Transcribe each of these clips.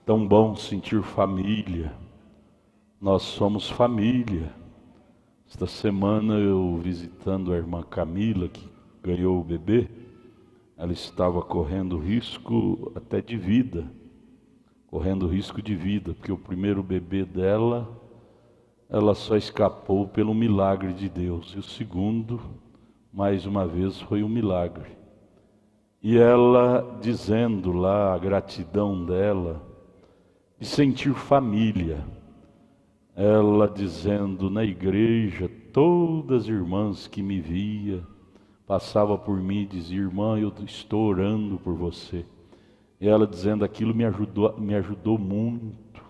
Tão bom sentir família. Nós somos família. Esta semana eu visitando a irmã Camila, que ganhou o bebê, ela estava correndo risco até de vida. Correndo risco de vida, porque o primeiro bebê dela, ela só escapou pelo milagre de Deus. E o segundo, mais uma vez, foi um milagre. E ela dizendo lá a gratidão dela, de sentir família, ela dizendo na igreja, todas as irmãs que me via, passava por mim e dizia: irmã, eu estou orando por você. E ela dizendo aquilo me ajudou muito,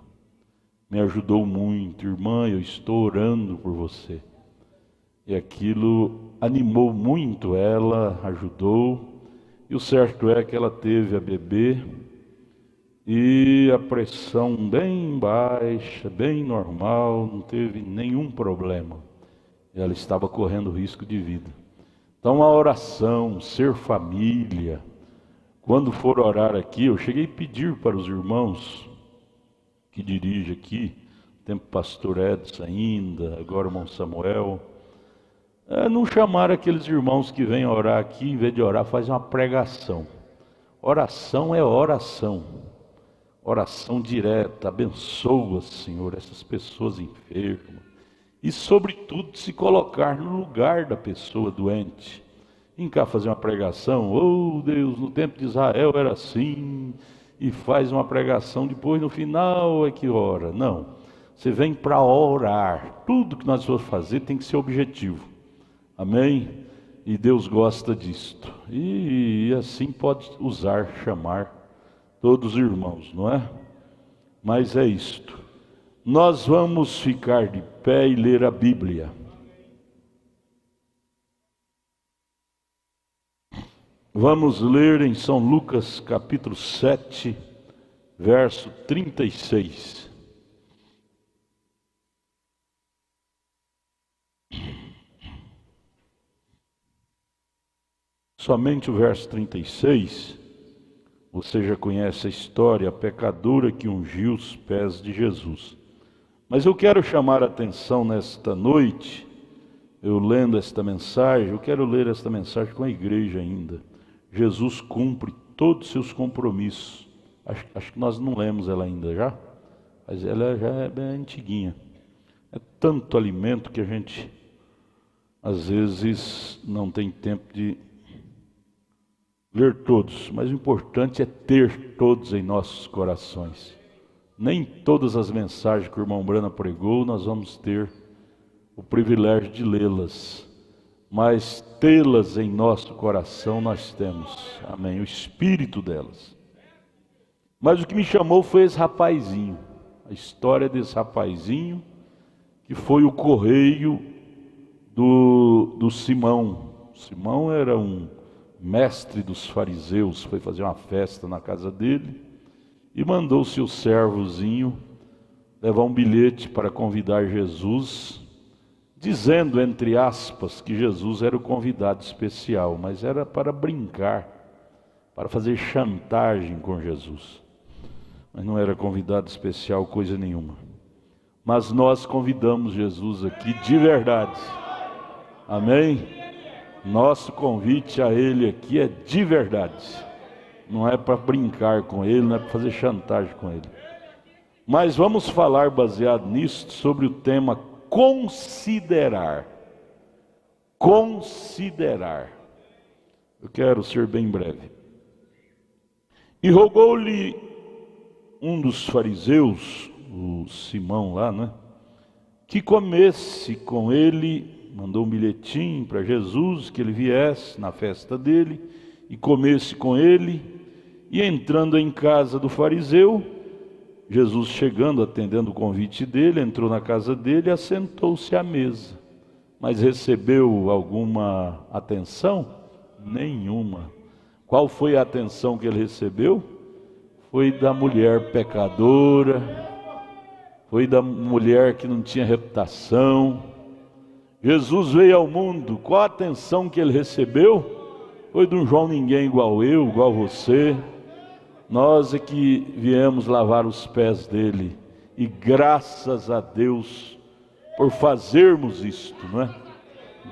irmã, eu estou orando por você. E aquilo animou muito ela, ajudou, e o certo é que ela teve a bebê, e a pressão bem baixa, bem normal, não teve nenhum problema. Ela estava correndo risco de vida. Então a oração, ser família, quando for orar aqui, eu cheguei a pedir para os irmãos que dirigem aqui, tempo pastor Edson ainda, agora o irmão Samuel, não chamar aqueles irmãos que vêm orar aqui, em vez de orar, faz uma pregação. Oração é oração. Oração direta, abençoa, Senhor, essas pessoas enfermas. E, sobretudo, se colocar no lugar da pessoa doente. Vem cá fazer uma pregação, oh Deus, no tempo de Israel era assim, e faz uma pregação, depois no final é que ora. Não, você vem para orar. Tudo que nós vamos fazer tem que ser objetivo. Amém? E Deus gosta disto. E assim pode usar, chamar todos os irmãos, não é? Mas é isto. Nós vamos ficar de pé e ler a Bíblia. Vamos ler em São Lucas capítulo 7, verso 36. Somente o verso 36. Você já conhece a história, a pecadora que ungiu os pés de Jesus. Mas eu quero chamar a atenção nesta noite, eu lendo esta mensagem, eu quero ler esta mensagem com a igreja ainda. Jesus cumpre todos os seus compromissos. Acho que nós não lemos ela ainda já, mas ela já é bem antiguinha. É tanto alimento que a gente, às vezes, não tem tempo de ler todos, mas o importante é ter todos em nossos corações. Nem todas as mensagens que o irmão Brana pregou nós vamos ter o privilégio de lê-las, mas tê-las em nosso coração nós temos, amém, o espírito delas. Mas o que me chamou foi esse rapazinho, a história desse rapazinho, que foi o correio do Simão. Simão era um mestre dos fariseus, foi fazer uma festa na casa dele e mandou seu servozinho levar um bilhete para convidar Jesus, dizendo, entre aspas, que Jesus era o convidado especial, mas era para brincar, para fazer chantagem com Jesus. Mas não era convidado especial coisa nenhuma. Mas nós convidamos Jesus aqui de verdade. Amém? Nosso convite a Ele aqui é de verdade. Não é para brincar com Ele, não é para fazer chantagem com Ele. Mas vamos falar, baseado nisso, sobre o tema considerar. Considerar. Eu quero ser bem breve. E rogou-lhe um dos fariseus, o Simão lá, né? Que comesse com ele. Mandou um bilhetinho para Jesus, que ele viesse na festa dele e comesse com ele. E entrando em casa do fariseu, Jesus chegando, atendendo o convite dele, entrou na casa dele e assentou-se à mesa. Mas recebeu alguma atenção? Nenhuma. Qual foi a atenção que ele recebeu? Foi da mulher pecadora, foi da mulher que não tinha reputação. Jesus veio ao mundo, qual a atenção que ele recebeu? Foi de um João ninguém igual eu, igual você. Nós é que viemos lavar os pés dele, e graças a Deus por fazermos isto, não é?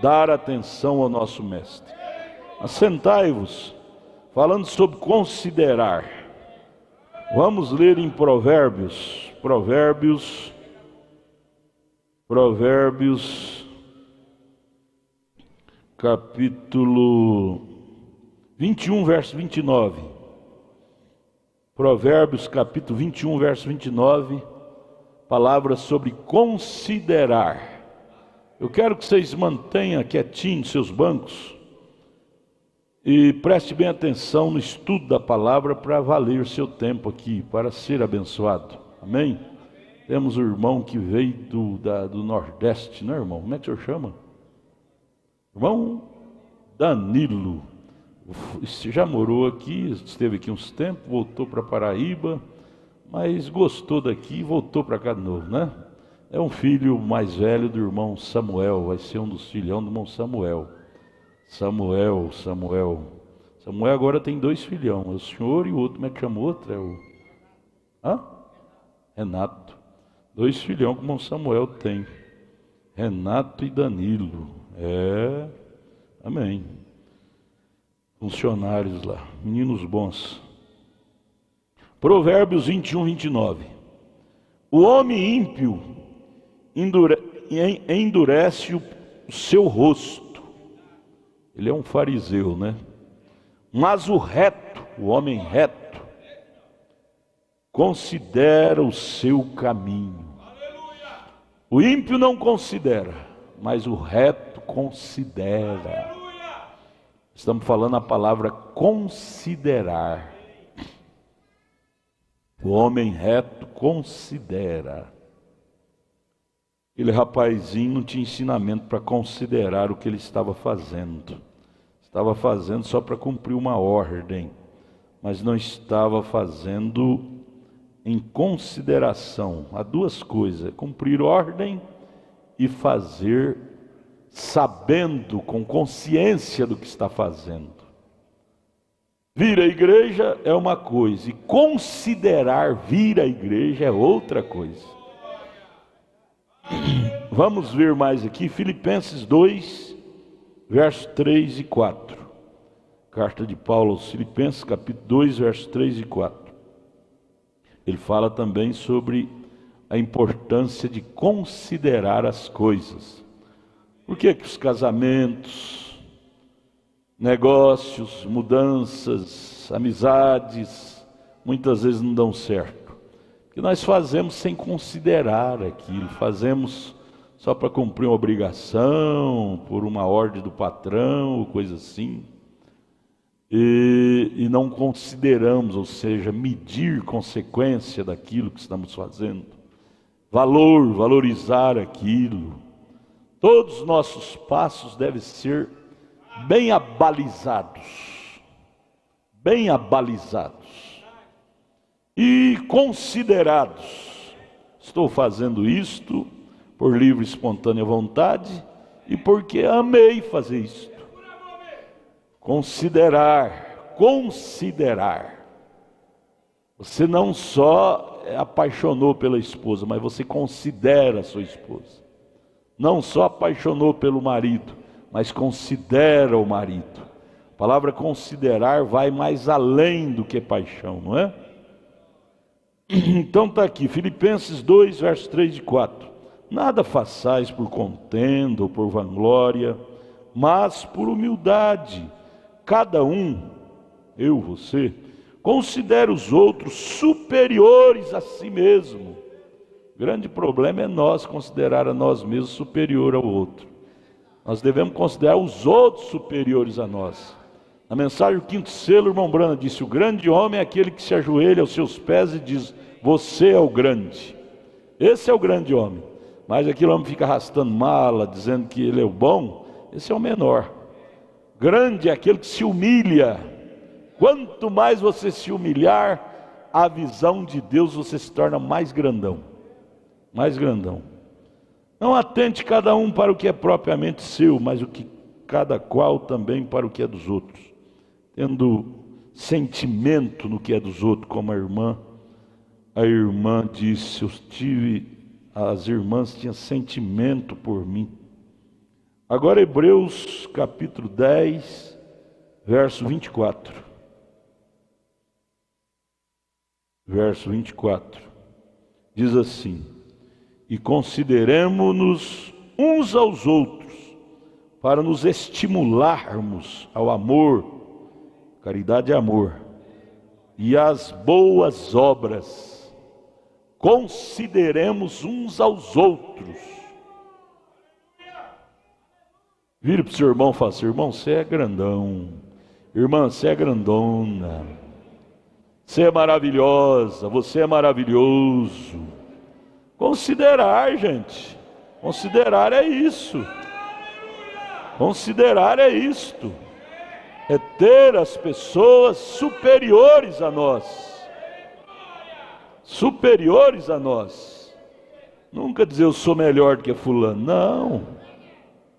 Dar atenção ao nosso mestre. Assentai-vos, falando sobre considerar. Vamos ler em Provérbios, capítulo 21, verso 29. Provérbios, capítulo 21, verso 29, palavras sobre considerar. Eu quero que vocês mantenham quietinhos seus bancos e preste bem atenção no estudo da palavra para valer o seu tempo aqui, para ser abençoado. Amém? Temos um irmão que veio do Nordeste, não é, irmão? Como é que o senhor chama? Irmão Danilo. Você já morou aqui, esteve aqui uns tempos, voltou para Paraíba, mas gostou daqui e voltou para cá de novo, né? É um filho mais velho do irmão Samuel, vai ser um dos filhão do irmão Samuel. Samuel agora tem 2 filhão, o senhor e o outro, como é que chama o outro? É o... Renato. 2 filhão que o irmão Samuel tem. Renato e Danilo. Amém. Funcionários lá, meninos bons. Provérbios 21, 29. O homem ímpio endurece o seu rosto. Ele é um fariseu, né? Mas o reto, o homem reto, considera o seu caminho. O ímpio não considera, mas o reto considera. Estamos falando a palavra considerar. O homem reto considera. Aquele rapazinho não tinha ensinamento para considerar o que ele estava fazendo. Estava fazendo só para cumprir uma ordem, mas não estava fazendo em consideração. Há 2 coisas: cumprir ordem e fazer sabendo, com consciência do que está fazendo. Vir à igreja é uma coisa, e considerar vir à igreja é outra coisa. Vamos ver mais aqui, Filipenses 2, versos 3 e 4. Carta de Paulo aos Filipenses, capítulo 2, versos 3 e 4. Ele fala também sobre a importância de considerar as coisas. Por que os casamentos, negócios, mudanças, amizades, muitas vezes não dão certo? Porque nós fazemos sem considerar aquilo, fazemos só para cumprir uma obrigação, por uma ordem do patrão, ou coisa assim, e não consideramos, ou seja, medir consequência daquilo que estamos fazendo, valorizar aquilo. Todos os nossos passos devem ser bem abalizados e considerados. Estou fazendo isto por livre e espontânea vontade e porque amei fazer isto. Considerar. Você não só apaixonou pela esposa, mas você considera a sua esposa. Não só apaixonou pelo marido, mas considera o marido. A palavra considerar vai mais além do que paixão, não é? Então está aqui, Filipenses 2, versos 3 e 4. Nada façais por contenda ou por vanglória, mas por humildade. Cada um, eu, você, considera os outros superiores a si mesmo. O grande problema é nós considerar a nós mesmos superior ao outro. Nós devemos considerar os outros superiores a nós. Na mensagem do 5º selo, o irmão Brana disse: o grande homem é aquele que se ajoelha aos seus pés e diz: você é o grande. Esse é o grande homem. Mas aquele homem fica arrastando mala, dizendo que ele é o bom, esse é o menor. Grande é aquele que se humilha. Quanto mais você se humilhar, a visão de Deus você se torna mais grandão. Não atente cada um para o que é propriamente seu, mas o que cada qual também para o que é dos outros. Tendo sentimento no que é dos outros, como a irmã disse, as irmãs tinham sentimento por mim. Agora Hebreus capítulo 10, verso 24. Verso 24. Diz assim: e consideremo-nos uns aos outros, para nos estimularmos ao amor, caridade é amor, e às boas obras. Consideremos uns aos outros. Vire para o seu irmão e fala assim: irmão, você é grandão. Irmã, você é grandona. Você é maravilhosa, você é maravilhoso. Considerar, gente. Considerar é isso. Considerar é isto. É ter as pessoas superiores a nós. Superiores a nós. Nunca dizer eu sou melhor do que fulano. Não.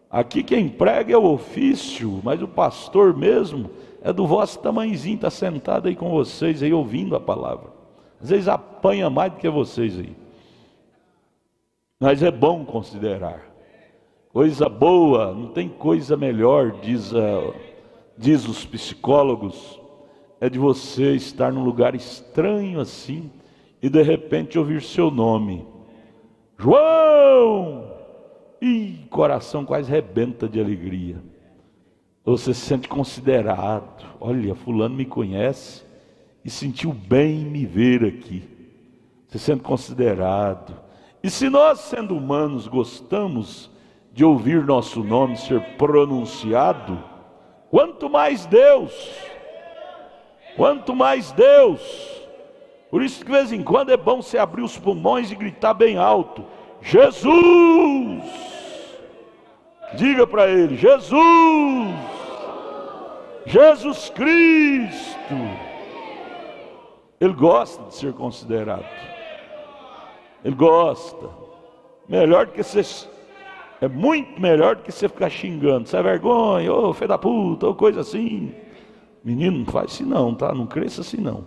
Aqui quem prega é o ofício, mas o pastor mesmo é do vosso tamanhozinho, está sentado aí com vocês, aí ouvindo a palavra. Às vezes apanha mais do que vocês aí. Mas é bom considerar. Coisa boa, não tem coisa melhor, diz os psicólogos, é de você estar num lugar estranho assim, e de repente ouvir seu nome. João! E coração quase rebenta de alegria. Você se sente considerado. Olha, fulano me conhece e sentiu bem me ver aqui. Você se sente considerado. E se nós, sendo humanos, gostamos de ouvir nosso nome ser pronunciado, quanto mais Deus. Quanto mais Deus. Por isso que de vez em quando é bom você abrir os pulmões e gritar bem alto: Jesus! Diga para ele: Jesus! Jesus Cristo! Ele gosta de ser considerado. Ele gosta. Melhor do que você. É muito melhor do que você ficar xingando. Você é vergonha, ô filho da puta, ou coisa assim. Menino, não faz assim não, tá? Não cresça assim não.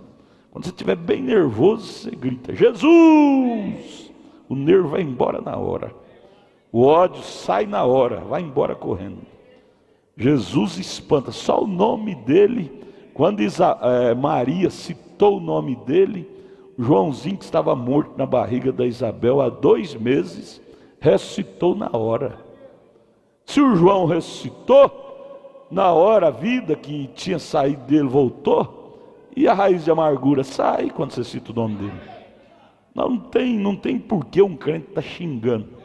Quando você estiver bem nervoso, você grita: Jesus! O nervo vai embora na hora. O ódio sai na hora, vai embora correndo. Jesus espanta. Só o nome dele, quando Maria citou o nome dele, Joãozinho, que estava morto na barriga da Isabel há 2 meses, ressuscitou na hora. Se o João ressuscitou, na hora a vida que tinha saído dele voltou, e a raiz de amargura sai quando você cita o nome dele. Não tem porquê um crente estar xingando.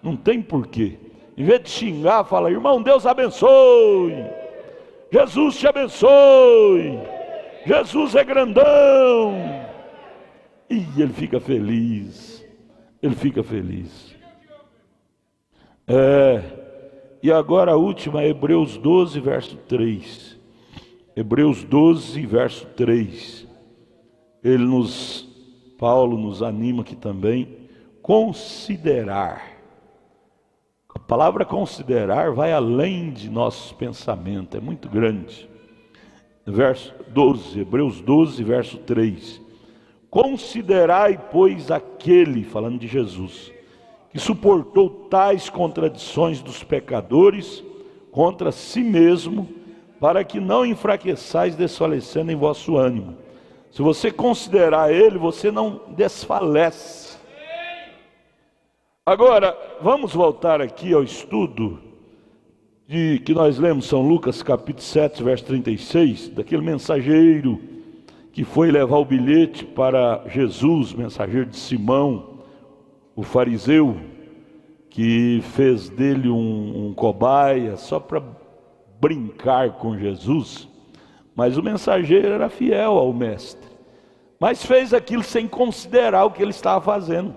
Não tem porquê. Em vez de xingar, fala: irmão, Deus abençoe. Jesus te abençoe. Jesus é grandão. E ele fica feliz. Ele fica feliz. E agora a última, Hebreus 12, verso 3. Hebreus 12, verso 3. Paulo nos anima aqui também. Considerar. A palavra considerar vai além de nossos pensamentos, é muito grande. Verso 12, Hebreus 12, verso 3. Considerai, pois, aquele, falando de Jesus, que suportou tais contradições dos pecadores contra si mesmo, para que não enfraqueçais desfalecendo em vosso ânimo. Se você considerar ele, você não desfalece. Agora, vamos voltar aqui ao estudo que nós lemos, São Lucas capítulo 7, verso 36, daquele mensageiro que foi levar o bilhete para Jesus, mensageiro de Simão, o fariseu, que fez dele um cobaia só para brincar com Jesus. Mas o mensageiro era fiel ao mestre, mas fez aquilo sem considerar o que ele estava fazendo.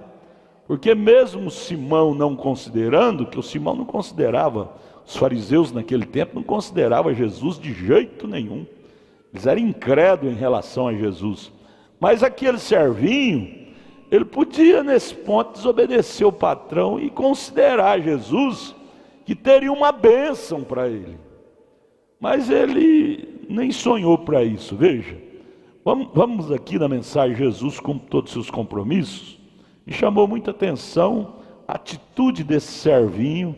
Porque mesmo Simão não considerando, que o Simão não considerava, os fariseus naquele tempo não consideravam Jesus de jeito nenhum. Eles eram incrédulos em relação a Jesus. Mas aquele servinho, ele podia nesse ponto desobedecer o patrão e considerar Jesus que teria uma bênção para ele. Mas ele nem sonhou para isso. Veja, vamos aqui na mensagem Jesus com todos os seus compromissos. Me chamou muita atenção a atitude desse servinho,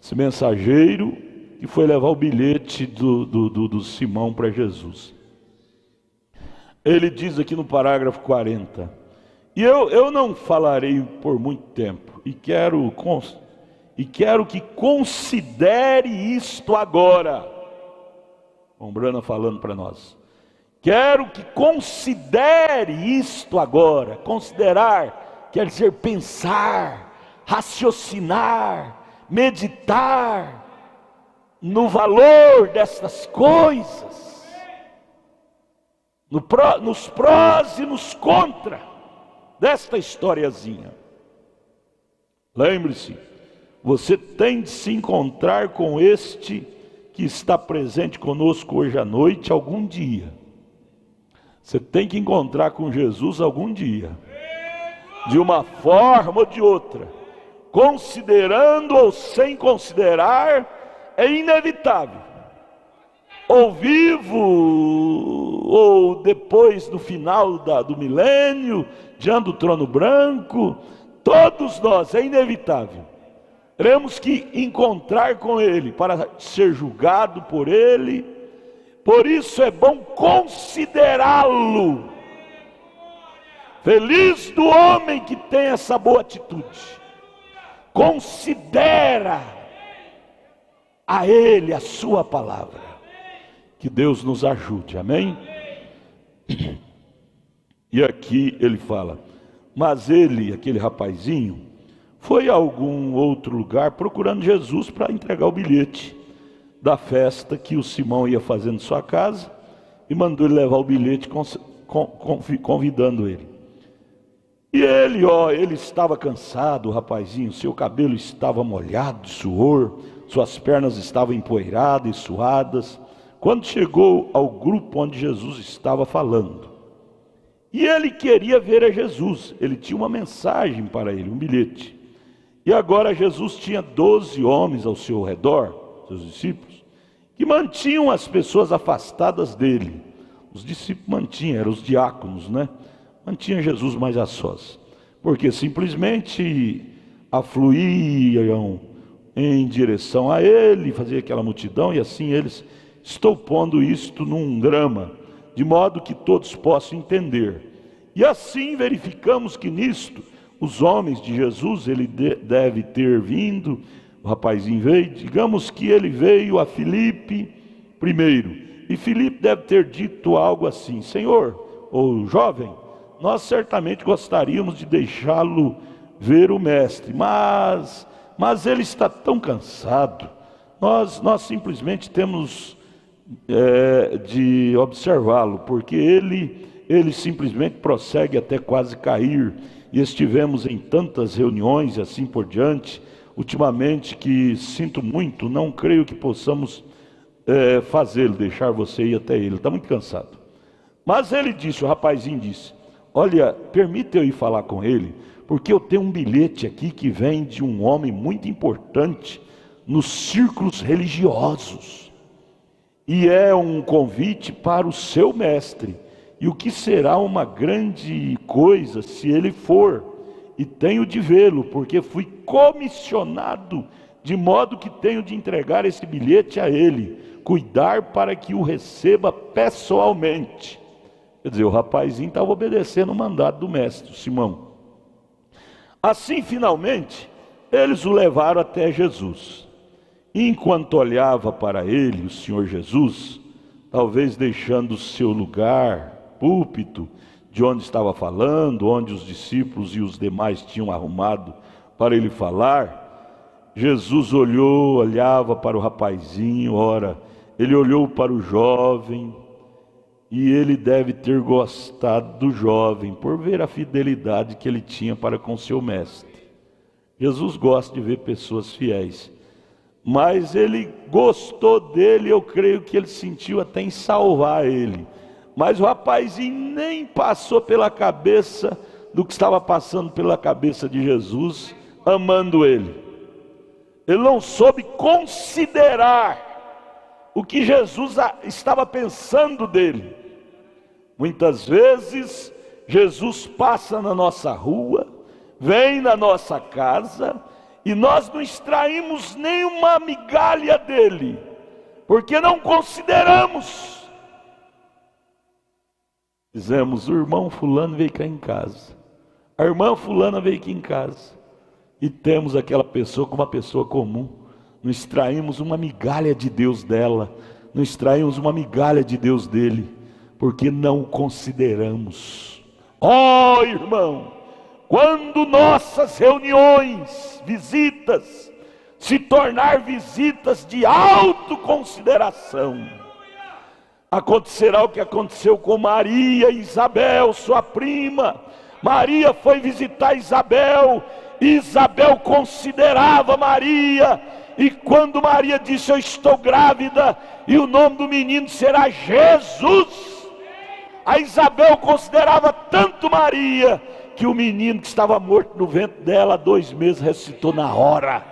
esse mensageiro, que foi levar o bilhete do Simão para Jesus. Ele diz aqui no parágrafo 40, e eu não falarei por muito tempo, e quero que considere isto agora. Ombrana falando para nós. Quero que considere isto agora. Considerar quer dizer pensar, raciocinar, meditar no valor destas coisas, nos prós e nos contra desta historiazinha. Lembre-se, você tem de se encontrar com este que está presente conosco hoje à noite algum dia. Você tem que encontrar com Jesus algum dia, de uma forma ou de outra, considerando ou sem considerar, é inevitável. Ou vivo, ou depois no final do milênio, diante do trono branco, todos nós, é inevitável. Teremos que encontrar com Ele para ser julgado por Ele. Por isso é bom considerá-lo. Feliz do homem que tem essa boa atitude. Considera a Ele a sua palavra. Que Deus nos ajude, amém? E aqui ele fala, mas ele, aquele rapazinho, foi a algum outro lugar procurando Jesus para entregar o bilhete da festa que o Simão ia fazer em sua casa, e mandou ele levar o bilhete convidando ele. E ele estava cansado, o rapazinho, seu cabelo estava molhado de suor, suas pernas estavam empoeiradas e suadas, quando chegou ao grupo onde Jesus estava falando. E ele queria ver a Jesus, ele tinha uma mensagem para ele, um bilhete. E agora Jesus tinha 12 homens ao seu redor, seus discípulos, que mantinham as pessoas afastadas dele. Os discípulos mantinham, eram os diáconos, né? Mantinham Jesus mais a sós, porque simplesmente afluíam em direção a ele, fazia aquela multidão, e assim eles, estou pondo isto num drama, de modo que todos possam entender. E assim verificamos que nisto, os homens de Jesus, ele deve ter vindo, o rapazinho veio, digamos que ele veio a Filipe primeiro, e Filipe deve ter dito algo assim, Senhor, ou jovem, nós certamente gostaríamos de deixá-lo ver o mestre, mas ele está tão cansado, nós simplesmente temos de observá-lo, porque ele simplesmente prossegue até quase cair, e estivemos em tantas reuniões e assim por diante, ultimamente, que sinto muito, não creio que possamos fazê-lo, deixar você ir até ele, está muito cansado. Mas ele disse, o rapazinho disse, olha, permita eu ir falar com ele, porque eu tenho um bilhete aqui que vem de um homem muito importante nos círculos religiosos, e é um convite para o seu mestre, e o que será uma grande coisa se ele for, e tenho de vê-lo, porque fui comissionado, de modo que tenho de entregar esse bilhete a ele, cuidar para que o receba pessoalmente. Quer dizer, o rapazinho estava obedecendo o mandato do mestre, Simão. Assim, finalmente, eles o levaram até Jesus. E enquanto olhava para ele, o Senhor Jesus, talvez deixando o seu lugar, púlpito, de onde estava falando, onde os discípulos e os demais tinham arrumado para ele falar, Jesus olhava para o rapazinho, ora, ele olhou para o jovem, e ele deve ter gostado do jovem, por ver a fidelidade que ele tinha para com seu mestre. Jesus gosta de ver pessoas fiéis, mas ele gostou dele, eu creio que ele sentiu até em salvar ele. Mas o rapazinho nem passou pela cabeça do que estava passando pela cabeça de Jesus, amando ele. Ele não soube considerar o que Jesus estava pensando dele. Muitas vezes Jesus passa na nossa rua, vem na nossa casa, e nós não extraímos nenhuma migalha dele, porque não consideramos. Dizemos: o irmão fulano veio cá em casa, a irmã fulana veio aqui em casa, e temos aquela pessoa como uma pessoa comum. Não extraímos uma migalha de Deus dela, não extraímos uma migalha de Deus dele, porque não consideramos. Oh, irmão, quando nossas reuniões, visitas, se tornar visitas de autoconsideração, acontecerá o que aconteceu com Maria e Isabel, sua prima. Maria foi visitar Isabel, e Isabel considerava Maria, e quando Maria disse: eu estou grávida, e o nome do menino será Jesus, a Isabel considerava tanto Maria, que o menino que estava morto no ventre dela há 2 meses ressuscitou na hora.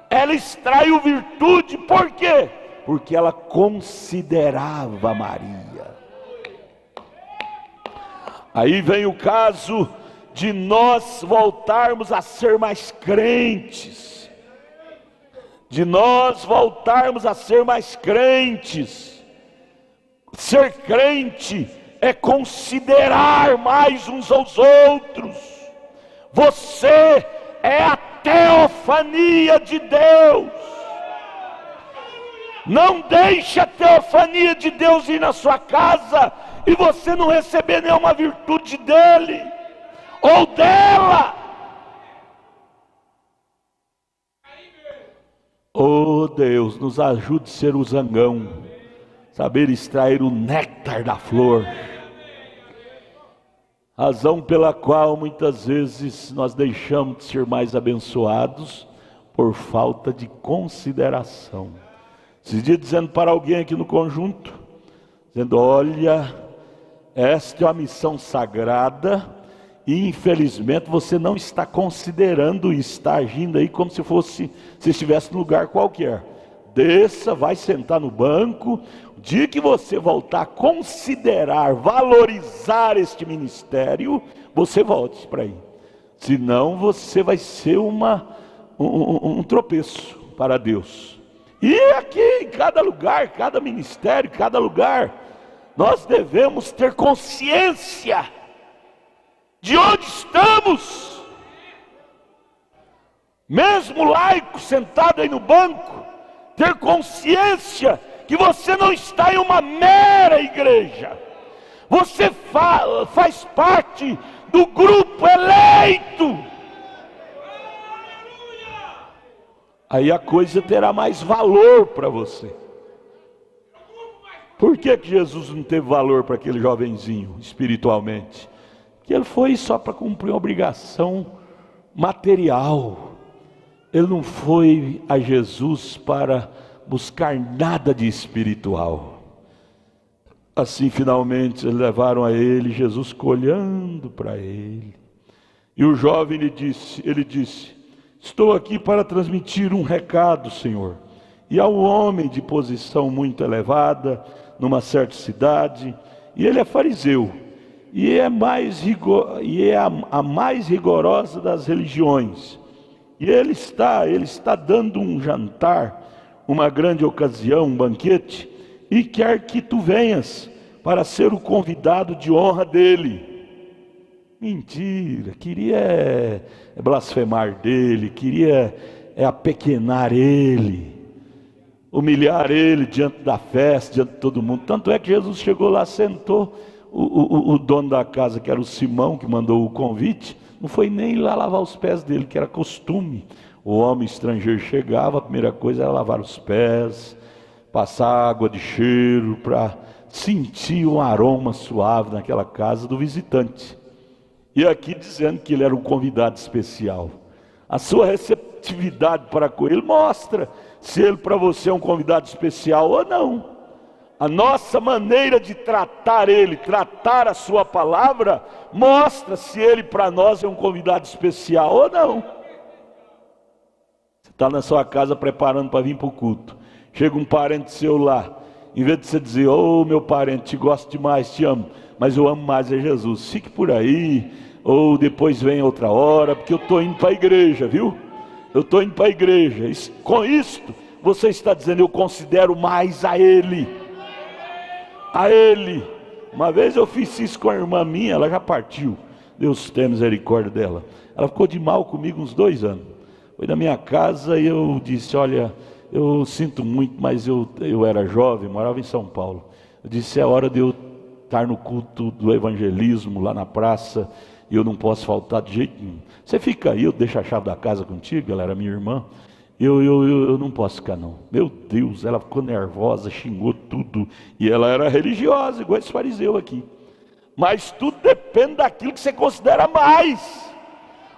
Ela extraiu virtude, por quê? Porque ela considerava Maria. Aí vem o caso de nós voltarmos a ser mais crentes, de nós voltarmos a ser mais crentes. Ser crente é considerar mais uns aos outros. Você é a teofania de Deus. Não deixe a teofania de Deus ir na sua casa e você não receber nenhuma virtude dele ou dela. Oh Deus, nos ajude a ser o zangão, saber extrair o néctar da flor. Razão pela qual muitas vezes nós deixamos de ser mais abençoados por falta de consideração. Esses dias dizendo para alguém aqui no conjunto, dizendo: olha, esta é uma missão sagrada e infelizmente você não está considerando isso, está agindo aí como se estivesse num lugar qualquer. Desça, vai sentar no banco. O dia que você voltar a considerar, valorizar este ministério, você volte para aí. Senão você vai ser um tropeço para Deus. E aqui em cada lugar, cada ministério, cada lugar, nós devemos ter consciência de onde estamos. Mesmo laico sentado aí no banco, ter consciência que você não está em uma mera igreja, você faz parte do grupo eleito. Aí a coisa terá mais valor para você. Por que Jesus não teve valor para aquele jovenzinho espiritualmente? Porque ele foi só para cumprir uma obrigação material. Ele não foi a Jesus para buscar nada de espiritual. Assim finalmente eles levaram a ele, Jesus ficou olhando para ele. E o jovem ele disse: estou aqui para transmitir um recado, Senhor. E há um homem de posição muito elevada, numa certa cidade, e ele é fariseu, e é a mais rigorosa das religiões. E ele está dando um jantar, uma grande ocasião, um banquete, e quer que tu venhas para ser o convidado de honra dele. Mentira, queria blasfemar dele, queria apequenar ele, humilhar ele diante da festa, diante de todo mundo. Tanto é que Jesus chegou lá, sentou, o dono da casa, que era o Simão, que mandou o convite, não foi nem lá lavar os pés dele, que era costume. O homem estrangeiro chegava, a primeira coisa era lavar os pés, passar água de cheiro, para sentir um aroma suave naquela casa do visitante. E aqui dizendo que ele era um convidado especial. A sua receptividade para com ele mostra se ele para você é um convidado especial ou não. A nossa maneira de tratar ele, tratar a sua palavra, mostra se ele para nós é um convidado especial ou não. Você está na sua casa preparando para vir para o culto. Chega um parente seu lá, em vez de você dizer: ô meu parente, te gosto demais, te amo, mas eu amo mais é Jesus, fique por aí, ou depois vem outra hora, porque eu estou indo para a igreja, viu? Eu estou indo para a igreja. Com isto, você está dizendo: eu considero mais a Ele. A Ele. Uma vez eu fiz isso com a irmã minha, ela já partiu, Deus tenha misericórdia dela. Ela ficou de mal comigo uns 2 anos. Foi na minha casa e eu disse: olha, eu sinto muito, mas eu era jovem, morava em São Paulo. Eu disse: é hora de eu estar no culto do evangelismo lá na praça, e eu não posso faltar de jeito nenhum. Você fica aí, eu deixo a chave da casa contigo. Ela era minha irmã. Eu não posso ficar não. Meu Deus, ela ficou nervosa, xingou tudo. E ela era religiosa, igual esse fariseu aqui. Mas tudo depende daquilo que você considera mais.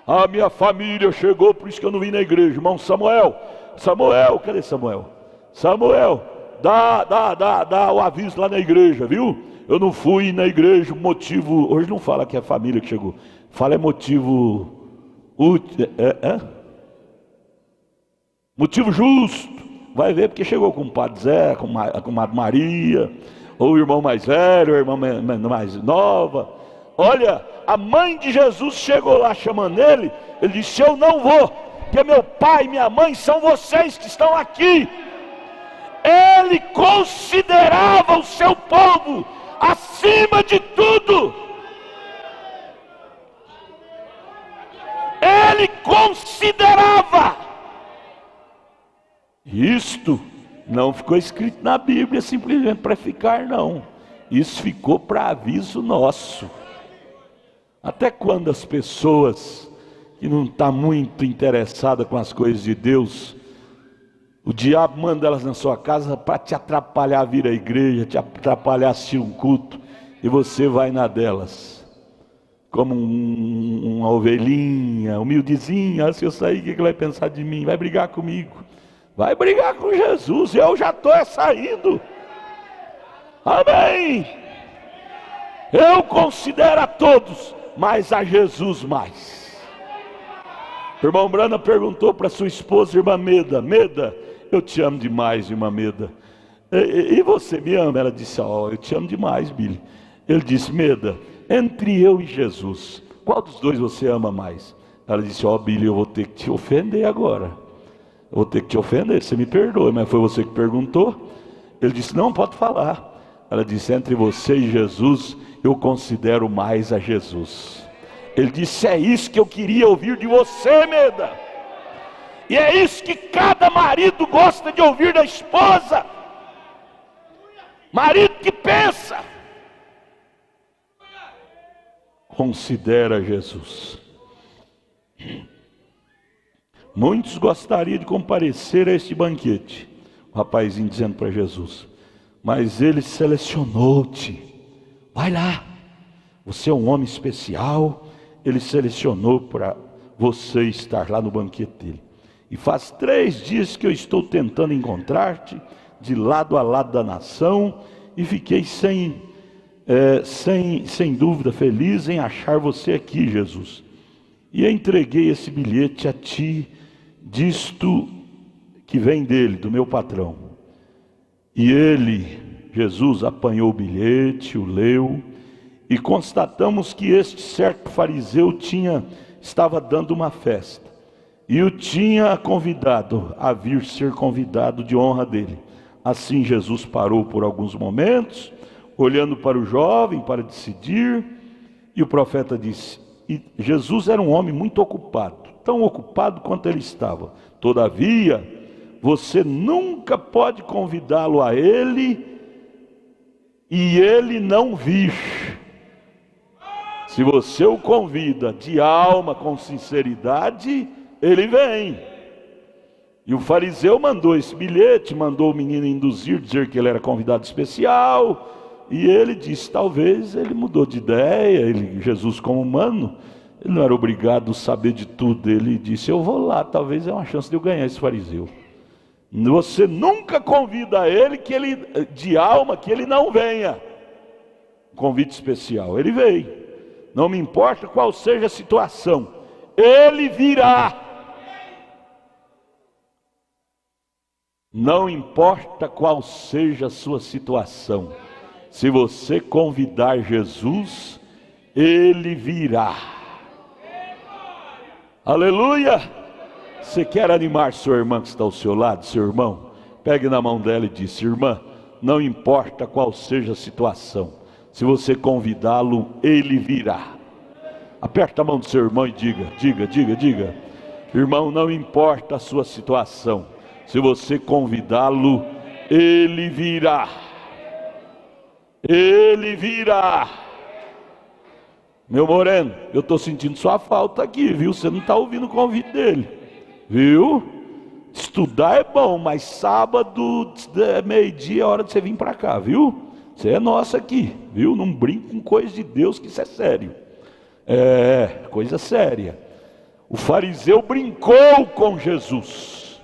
A minha família chegou, por isso que eu não vim na igreja. Irmão Samuel, cadê Samuel? Samuel, dá o aviso lá na igreja, viu? Eu não fui na igreja, motivo... Hoje não fala que é a família que chegou. Fala é motivo... Motivo justo. Vai ver porque chegou com o Padre Zé, com a Madre Maria, ou o irmão mais velho, ou a irmã mais nova. Olha, a mãe de Jesus chegou lá chamando ele. Ele disse: eu não vou, porque meu pai e minha mãe são vocês que estão aqui. Ele considerava o seu povo acima de tudo. Ele considerava. Isto não ficou escrito na Bíblia simplesmente para ficar, não. Isso ficou para aviso nosso. Até quando as pessoas que não estão muito interessadas com as coisas de Deus, o diabo manda elas na sua casa para te atrapalhar a vir à igreja, te atrapalhar a assistir um culto, e você vai na delas, como uma ovelhinha, humildezinha. Se eu sair, o que ele vai pensar de mim? Vai brigar comigo. Vai brigar com Jesus, eu já estou saindo. Amém. Eu considero a todos, mas a Jesus mais. O irmão Brana perguntou para sua esposa, irmã Meda: Meda, eu te amo demais, irmã Meda. E você me ama? Ela disse: eu te amo demais, Billy. Ele disse: Meda, entre eu e Jesus, qual dos dois você ama mais? Ela disse: Billy, eu vou ter que te ofender agora. Eu vou ter que te ofender, você me perdoe, mas foi você que perguntou. Ele disse: não, pode falar. Ela disse: entre você e Jesus, eu considero mais a Jesus. Ele disse: é isso que eu queria ouvir de você, Meda. E é isso que cada marido gosta de ouvir da esposa. Marido que pensa, considera Jesus. Muitos gostariam de comparecer a este banquete. O rapazinho dizendo para Jesus: mas ele selecionou-te. Vai lá, você é um homem especial. Ele selecionou para você estar lá no banquete dele. E faz 3 dias que eu estou tentando encontrar-te, de lado a lado da nação, e fiquei sem dúvida feliz em achar você aqui, Jesus. E eu entreguei esse bilhete a ti, disto que vem dele, do meu patrão. E ele, Jesus, apanhou o bilhete, o leu, e constatamos que este certo fariseu estava dando uma festa, e o tinha convidado a vir ser convidado de honra dele. Assim Jesus parou por alguns momentos, olhando para o jovem para decidir, e o profeta disse... E Jesus era um homem muito ocupado, tão ocupado quanto ele estava. Todavia, você nunca pode convidá-lo a ele e ele não vir. Se você o convida de alma, com sinceridade, ele vem. E o fariseu mandou esse bilhete, mandou o menino induzir, dizer que ele era convidado especial. E ele disse: talvez ele mudou de ideia. Jesus, como humano, ele não era obrigado a saber de tudo. Ele disse: eu vou lá, talvez é uma chance de eu ganhar esse fariseu. Você nunca convida ele, de alma, que ele não venha. Convite especial, ele veio. Não me importa qual seja a situação, ele virá. Não importa qual seja a sua situação, se você convidar Jesus, Ele virá. Aleluia! Você quer animar sua irmã que está ao seu lado, seu irmão? Pegue na mão dela e diz: irmã, não importa qual seja a situação, se você convidá-lo, ele virá. Aperta a mão do seu irmão e diga: irmão, não importa a sua situação, se você convidá-lo, ele virá. Ele virá. Meu moreno, eu estou sentindo sua falta aqui, viu? Você não está ouvindo o convite dele, viu? Estudar é bom, mas sábado, meio-dia, é hora de você vir para cá, viu? Você é nosso aqui, viu? Não brinque com coisa de Deus, que isso é sério. É, coisa séria. O fariseu brincou com Jesus.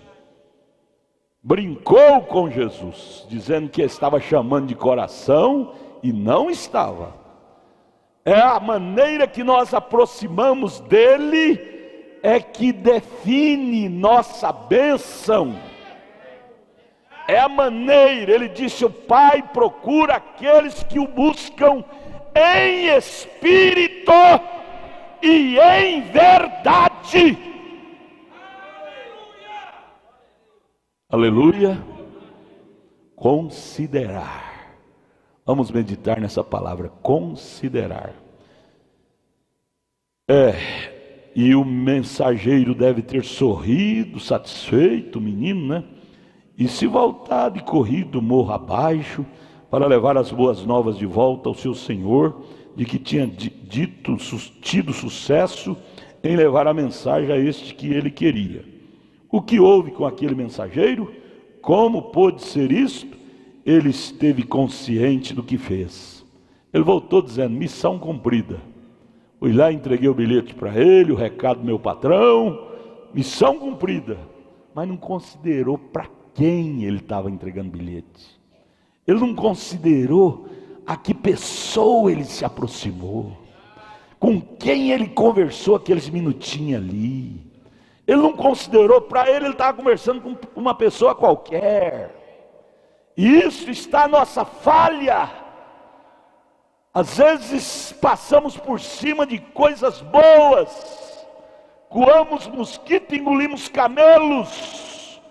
Brincou com Jesus, dizendo que estava chamando de coração e não estava. É a maneira que nós aproximamos dele é que define nossa bênção. É a maneira, ele disse: o Pai procura aqueles que o buscam em espírito e em verdade. Aleluia. Considerar. Vamos meditar nessa palavra, considerar. E o mensageiro deve ter sorrido, satisfeito, o menino, né? E se voltar de corrido morro abaixo, para levar as boas novas de volta ao seu senhor, de que tinha tido sucesso em levar a mensagem a este que ele queria. O que houve com aquele mensageiro? Como pôde ser isto? Ele esteve consciente do que fez. Ele voltou dizendo: missão cumprida. Fui lá, entreguei o bilhete para ele, o recado do meu patrão, missão cumprida. Mas não considerou para quem ele estava entregando bilhete. Ele não considerou a que pessoa ele se aproximou, com quem ele conversou aqueles minutinhos ali. Ele não considerou, para ele estava conversando com uma pessoa qualquer. E isso está a nossa falha. Às vezes passamos por cima de coisas boas, coamos mosquito e engolimos camelos.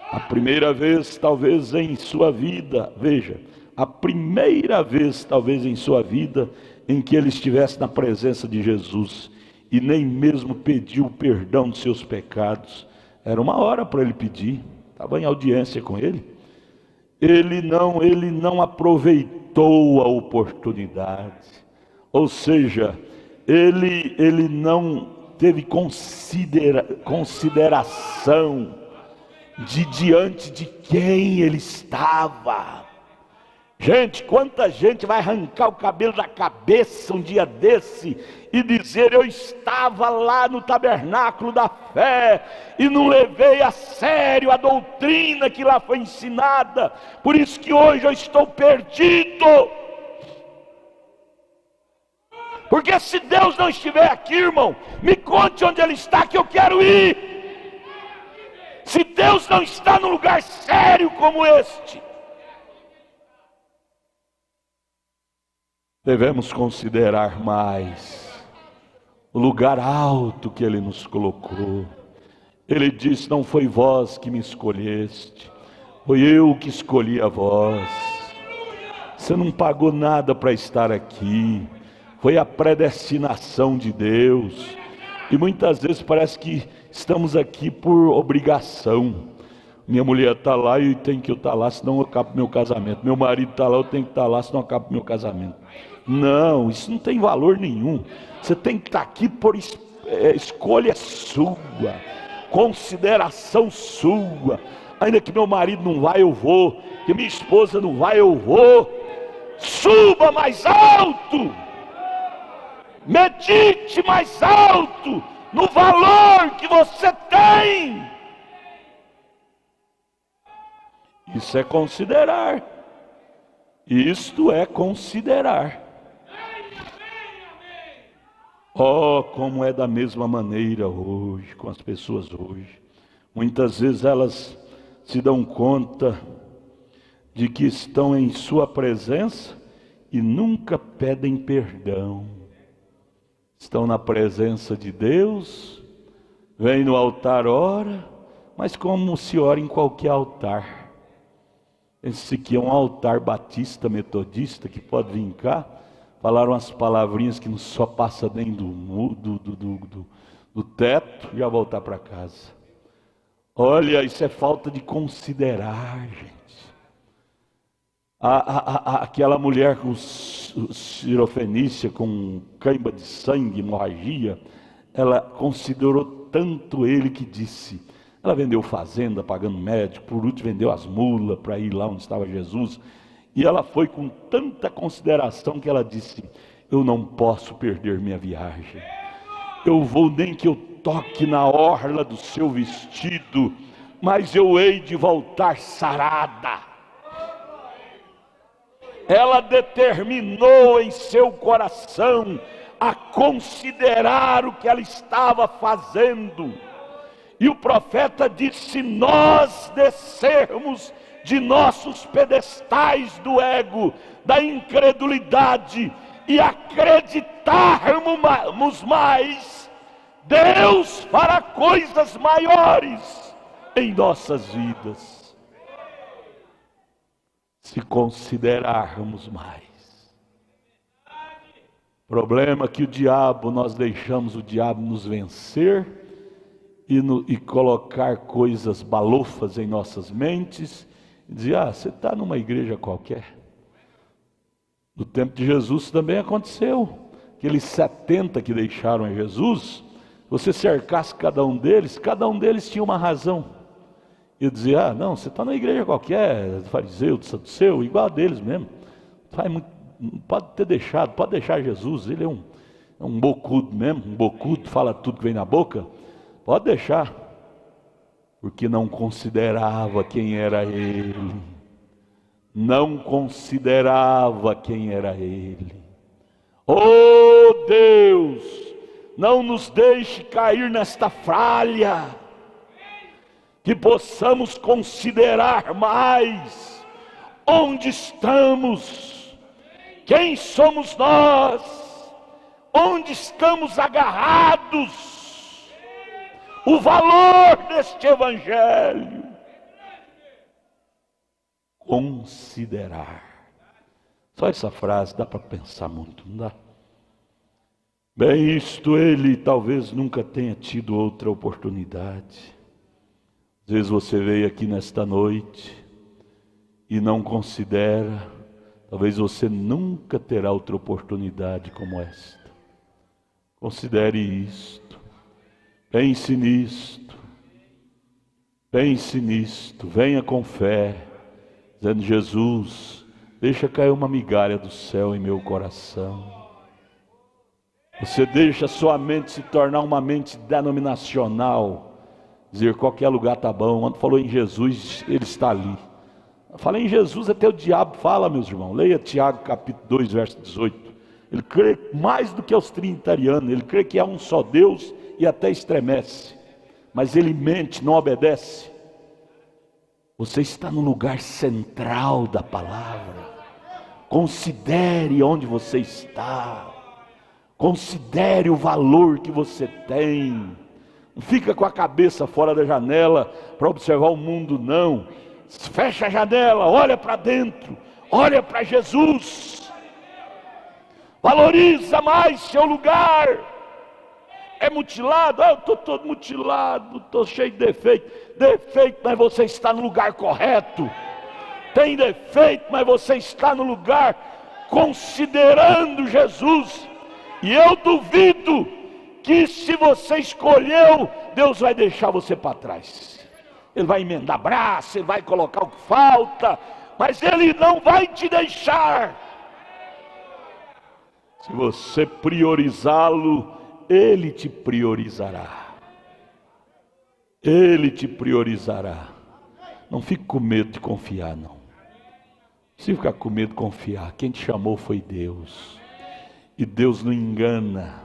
A primeira vez talvez em sua vida, veja, a primeira vez talvez em sua vida em que ele estivesse na presença de Jesus e nem mesmo pediu o perdão dos seus pecados. Era uma hora para ele pedir, estava em audiência com ele. Ele não aproveitou a oportunidade, ou seja, ele não teve consideração de diante de quem ele estava. Gente, quanta gente vai arrancar o cabelo da cabeça um dia desse e dizer: eu estava lá no tabernáculo da fé e não levei a sério a doutrina que lá foi ensinada, por isso que hoje eu estou perdido. Porque se Deus não estiver aqui, irmão, me conte onde Ele está, que eu quero ir. Se Deus não está num lugar sério como este, devemos considerar mais o lugar alto que Ele nos colocou. Ele disse: não foi vós que me escolheste, foi eu que escolhi a vós. Você não pagou nada para estar aqui, foi a predestinação de Deus. E muitas vezes parece que estamos aqui por obrigação. Minha mulher está lá e eu tenho que estar lá, senão eu acabo meu casamento. Meu marido está lá, eu tenho que estar lá, senão eu acabo meu casamento. Não, isso não tem valor nenhum. Você tem que estar aqui por escolha sua, consideração sua. Ainda que meu marido não vai, eu vou. Que minha esposa não vai, eu vou. Suba mais alto. Medite mais alto no valor que você tem. Isso é considerar. Isto é considerar. Oh, como é da mesma maneira hoje, com as pessoas hoje. Muitas vezes elas se dão conta de que estão em sua presença e nunca pedem perdão. Estão na presença de Deus, vêm no altar, ora, mas como se ora em qualquer altar. Esse aqui é um altar batista, metodista, que pode vir cá, falar umas palavrinhas que só passa dentro do teto e já voltar para casa. Olha, isso é falta de considerar, gente. Aquela mulher com cirofenícia, com cãibra de sangue, hemorragia, ela considerou tanto ele que disse, ela vendeu fazenda, pagando médico, por último vendeu as mulas para ir lá onde estava Jesus, e ela foi com tanta consideração que ela disse, eu não posso perder minha viagem, eu vou nem que eu toque na orla do seu vestido, mas eu hei de voltar sarada. Ela determinou em seu coração a considerar o que ela estava fazendo. E o profeta disse, se nós descermos de nossos pedestais do ego, da incredulidade, e acreditarmos mais, Deus fará coisas maiores em nossas vidas. Se considerarmos mais. Problema que nós deixamos o diabo nos vencer e colocar coisas balofas em nossas mentes e dizer, você está numa igreja qualquer. No tempo de Jesus também aconteceu. Aqueles 70 que deixaram Jesus, você cercasse cada um deles tinha uma razão. E dizia, não, você está na igreja qualquer, fariseu, saduceu, igual a deles mesmo. Pode deixar Jesus, ele é um bocudo mesmo, um bocudo, fala tudo que vem na boca. Pode deixar, porque não considerava quem era ele. Não considerava quem era ele. Oh Deus, não nos deixe cair nesta falha, que possamos considerar mais onde estamos, quem somos nós, onde estamos agarrados, o valor deste evangelho. Considerar. Só essa frase dá para pensar muito, não dá? Bem, isto ele talvez nunca tenha tido outra oportunidade. Às vezes você veio aqui nesta noite e não considera, talvez você nunca terá outra oportunidade como esta. Considere isto, pense nisto, venha com fé, dizendo, Jesus, deixa cair uma migalha do céu em meu coração. Você deixa a sua mente se tornar uma mente denominacional, dizer qualquer lugar está bom. Quando falou em Jesus, ele está ali. Falei em Jesus, até o diabo fala, meus irmãos. Leia Tiago capítulo 2, verso 18. Ele crê mais do que os trinitarianos, ele crê que há um só Deus e até estremece, mas ele mente, não obedece. Você está no lugar central da palavra. Considere onde você está. Considere o valor que você tem. Não fica com a cabeça fora da janela para observar o mundo, não. Fecha a janela, olha para dentro, olha para Jesus. Valoriza mais seu lugar. É mutilado? Eu estou todo mutilado, estou cheio de defeito. Defeito, mas você está no lugar correto. Tem defeito, mas você está no lugar considerando Jesus. E eu duvido que se você escolheu, Deus vai deixar você para trás. Ele vai emendar braço, ele vai colocar o que falta, mas ele não vai te deixar. Se você priorizá-lo, ele te priorizará. Ele te priorizará. Não fique com medo de confiar, não. Se ficar com medo de confiar, quem te chamou foi Deus. E Deus não engana.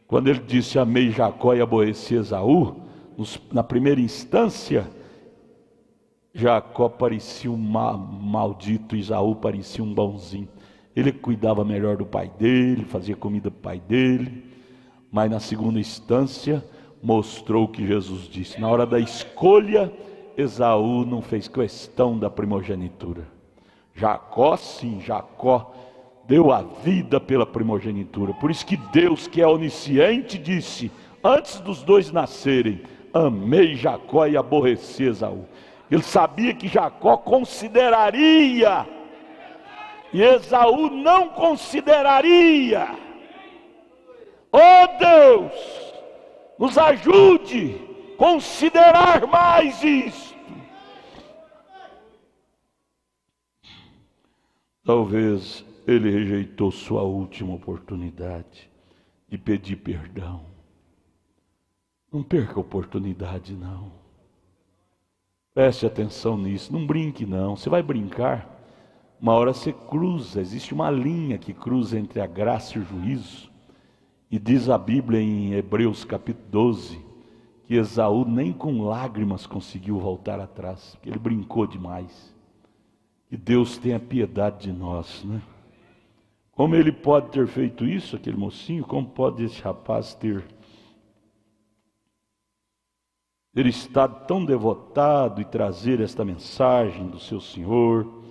Quando ele disse, amei Jacó e aborreci Esaú, Na primeira instância, Jacó parecia um maldito, Esaú parecia um bonzinho. Ele cuidava melhor do pai dele, fazia comida para o pai dele. Mas na segunda instância, mostrou o que Jesus disse. Na hora da escolha, Esaú não fez questão da primogenitura. Jacó sim, Jacó deu a vida pela primogenitura. Por isso que Deus, que é onisciente, disse, antes dos dois nascerem, amei Jacó e aborreci Esaú. Ele sabia que Jacó consideraria, e Esaú não consideraria. Oh Deus, nos ajude a considerar mais isto. Talvez ele rejeitou sua última oportunidade de pedir perdão. Não perca a oportunidade, não. Preste atenção nisso, não brinque não. Você vai brincar, uma hora você cruza, existe uma linha que cruza entre a graça e o juízo. E diz a Bíblia em Hebreus capítulo 12, que Esaú nem com lágrimas conseguiu voltar atrás, porque ele brincou demais. Que Deus tenha piedade de nós, né? Como ele pode ter feito isso, aquele mocinho? Como pode esse rapaz ter estado tão devotado e trazer esta mensagem do seu Senhor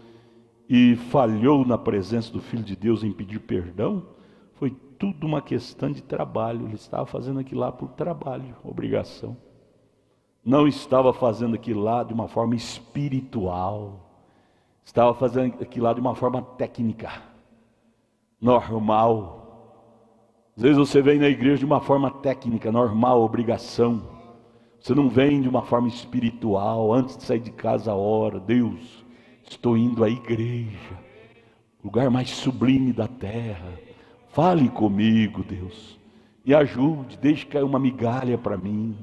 e falhou na presença do Filho de Deus em pedir perdão? Foi tudo uma questão de trabalho. Ele estava fazendo aquilo lá por trabalho, obrigação. Não estava fazendo aquilo lá de uma forma espiritual. Estava fazendo aquilo lá de uma forma técnica, normal. Às vezes você vem na igreja de uma forma técnica, normal, obrigação. Você não vem de uma forma espiritual. Antes de sair de casa, ora, Deus, estou indo à igreja, lugar mais sublime da terra. Fale comigo, Deus, me ajude, deixe cair uma migalha para mim.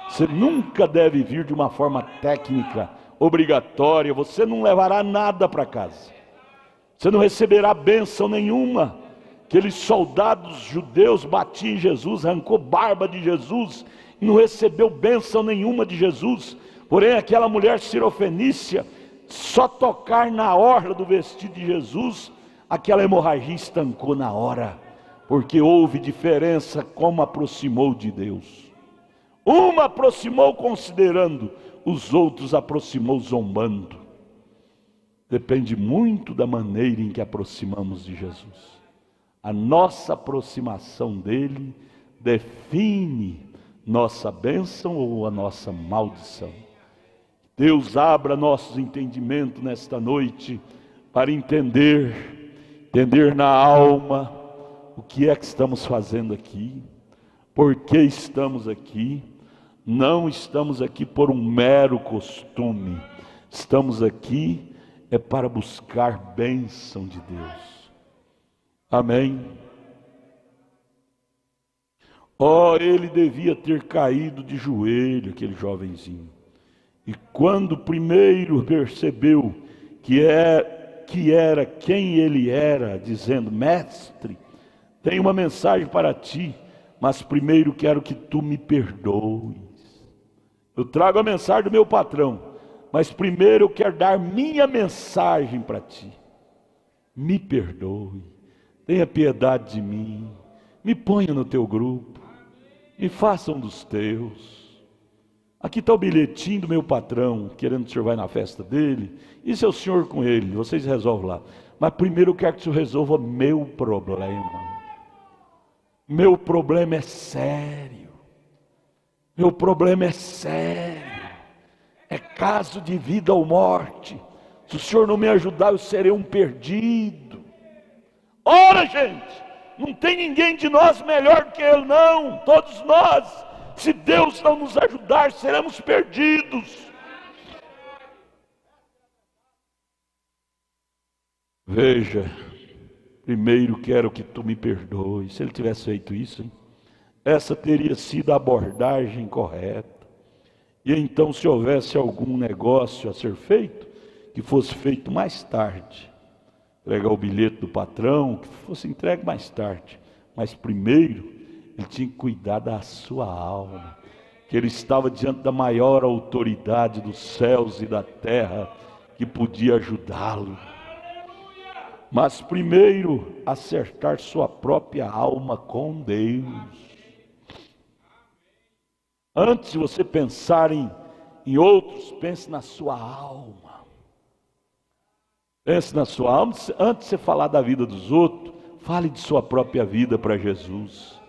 Você nunca deve vir de uma forma técnica, obrigatória. Você não levará nada para casa. Você não receberá bênção nenhuma. Aqueles soldados judeus batiam em Jesus, arrancou barba de Jesus, e não recebeu bênção nenhuma de Jesus. Porém aquela mulher sirofenícia, só tocar na orla do vestido de Jesus, aquela hemorragia estancou na hora, porque houve diferença como aproximou de Deus. Uma aproximou considerando, os outros aproximou zombando. Depende muito da maneira em que aproximamos de Jesus. A nossa aproximação dele define nossa bênção ou a nossa maldição. Deus abra nossos entendimentos nesta noite para entender na alma o que é que estamos fazendo aqui, por que estamos aqui. Não estamos aqui por um mero costume, estamos aqui para buscar bênção de Deus. Amém? Ele devia ter caído de joelho, aquele jovenzinho. E quando primeiro percebeu que era quem ele era, dizendo, mestre, tenho uma mensagem para ti, mas primeiro quero que tu me perdoes. Eu trago a mensagem do meu patrão, mas primeiro eu quero dar minha mensagem para ti. Me perdoe, tenha piedade de mim, me ponha no teu grupo, me faça um dos teus. Aqui está o bilhetinho do meu patrão, querendo que o senhor vá na festa dele, isso é o senhor com ele, vocês resolvem lá. Mas primeiro eu quero que o senhor resolva meu problema. Meu problema é sério. Meu problema é sério. É caso de vida ou morte. Se o senhor não me ajudar, eu serei um perdido. Ora, gente, não tem ninguém de nós melhor que ele, não. Todos nós, se Deus não nos ajudar, seremos perdidos. Veja, primeiro quero que tu me perdoes. Se ele tivesse feito isso, hein? Essa teria sido a abordagem correta. E então, se houvesse algum negócio a ser feito, que fosse feito mais tarde. Entregar o bilhete do patrão, que fosse entregue mais tarde. Mas primeiro, ele tinha que cuidar da sua alma. que ele estava diante da maior autoridade dos céus e da terra, que podia ajudá-lo. Mas primeiro, acertar sua própria alma com Deus. Antes de você pensar em outros, pense na sua alma. Pense na sua alma. Antes de você falar da vida dos outros, fale de sua própria vida para Jesus.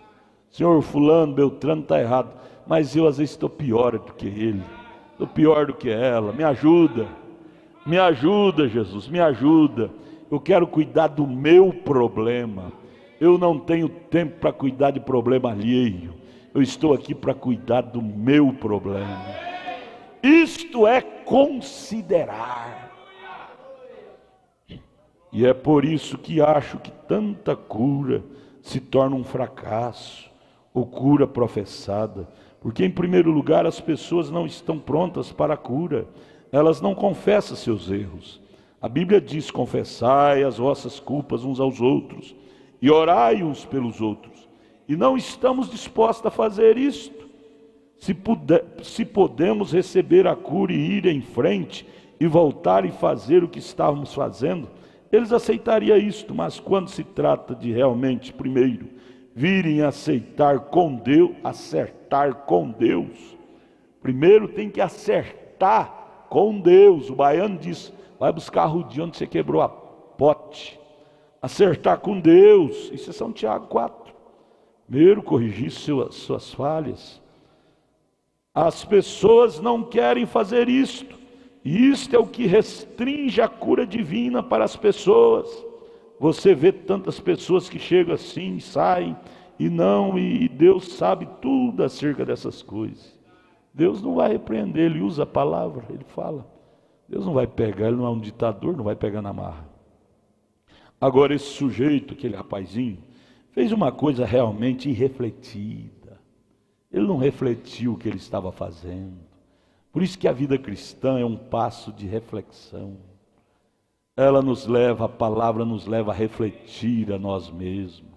Senhor, fulano, Beltrano está errado, mas eu às vezes estou pior do que ele, estou pior do que ela. Me ajuda, Jesus, me ajuda. Eu quero cuidar do meu problema. Eu não tenho tempo para cuidar de problema alheio. Eu estou aqui para cuidar do meu problema. Isto é considerar. E é por isso que acho que tanta cura se torna um fracasso, ou cura professada. Porque em primeiro lugar as pessoas não estão prontas para a cura. Elas não confessam seus erros. A Bíblia diz: confessai as vossas culpas uns aos outros e orai uns pelos outros. E não estamos dispostos a fazer isto. Se podemos receber a cura e ir em frente e voltar e fazer o que estávamos fazendo, eles aceitariam isto. Mas quando se trata de realmente, primeiro, virem aceitar com Deus, acertar com Deus, primeiro tem que acertar com Deus. O baiano diz: vai buscar a rodinha onde você quebrou a pote. Acertar com Deus. Isso é São Tiago 4. Primeiro, corrigir suas falhas. As pessoas não querem fazer isto. E isto é o que restringe a cura divina para as pessoas. Você vê tantas pessoas que chegam assim, saem, e Deus sabe tudo acerca dessas coisas. Deus não vai repreender, Ele usa a palavra, Ele fala. Deus não vai pegar, Ele não é um ditador, não vai pegar na marra. Agora esse sujeito, aquele rapazinho, fez uma coisa realmente irrefletida. Ele não refletiu o que ele estava fazendo. Por isso que a vida cristã é um passo de reflexão. Ela nos leva, a palavra nos leva a refletir a nós mesmos.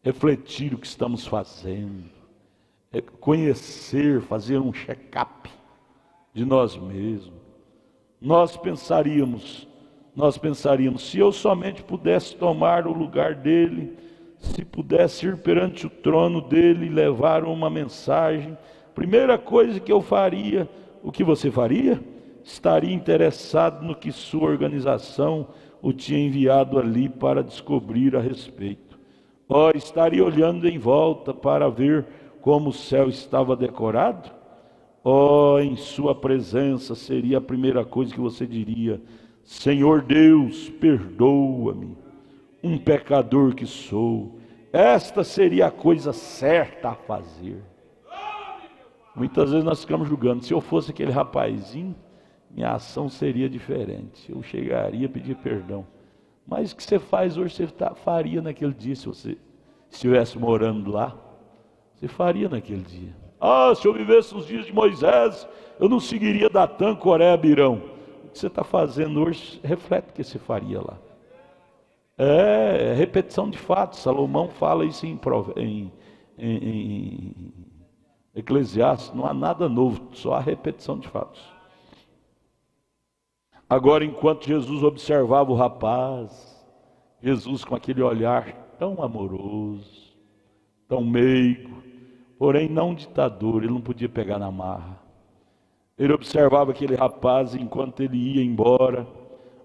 Refletir o que estamos fazendo. Conhecer, fazer um check-up de nós mesmos. Nós pensaríamos, se eu somente pudesse tomar o lugar dele, se pudesse ir perante o trono dele e levar uma mensagem, primeira coisa que eu faria, o que você faria? Estaria interessado no que sua organização o tinha enviado ali para descobrir a respeito. Estaria olhando em volta para ver como o céu estava decorado? Em sua presença seria a primeira coisa que você diria: Senhor Deus, perdoa-me, um pecador que sou. Esta seria a coisa certa a fazer. Muitas vezes nós ficamos julgando: se eu fosse aquele rapazinho, minha ação seria diferente, eu chegaria a pedir perdão. Mas o que você faz hoje, você faria naquele dia. Se você estivesse morando lá, você faria naquele dia. Se eu vivesse os dias de Moisés, eu não seguiria Datã, Coré, Abirão. O que você está fazendo hoje reflete o que você faria lá. É repetição de fatos. Salomão fala isso em Eclesiastes. Não há nada novo, só há repetição de fatos. Agora, enquanto Jesus observava o rapaz, Jesus com aquele olhar tão amoroso, tão meigo, porém não ditador, ele não podia pegar na marra. Ele observava aquele rapaz, e enquanto ele ia embora,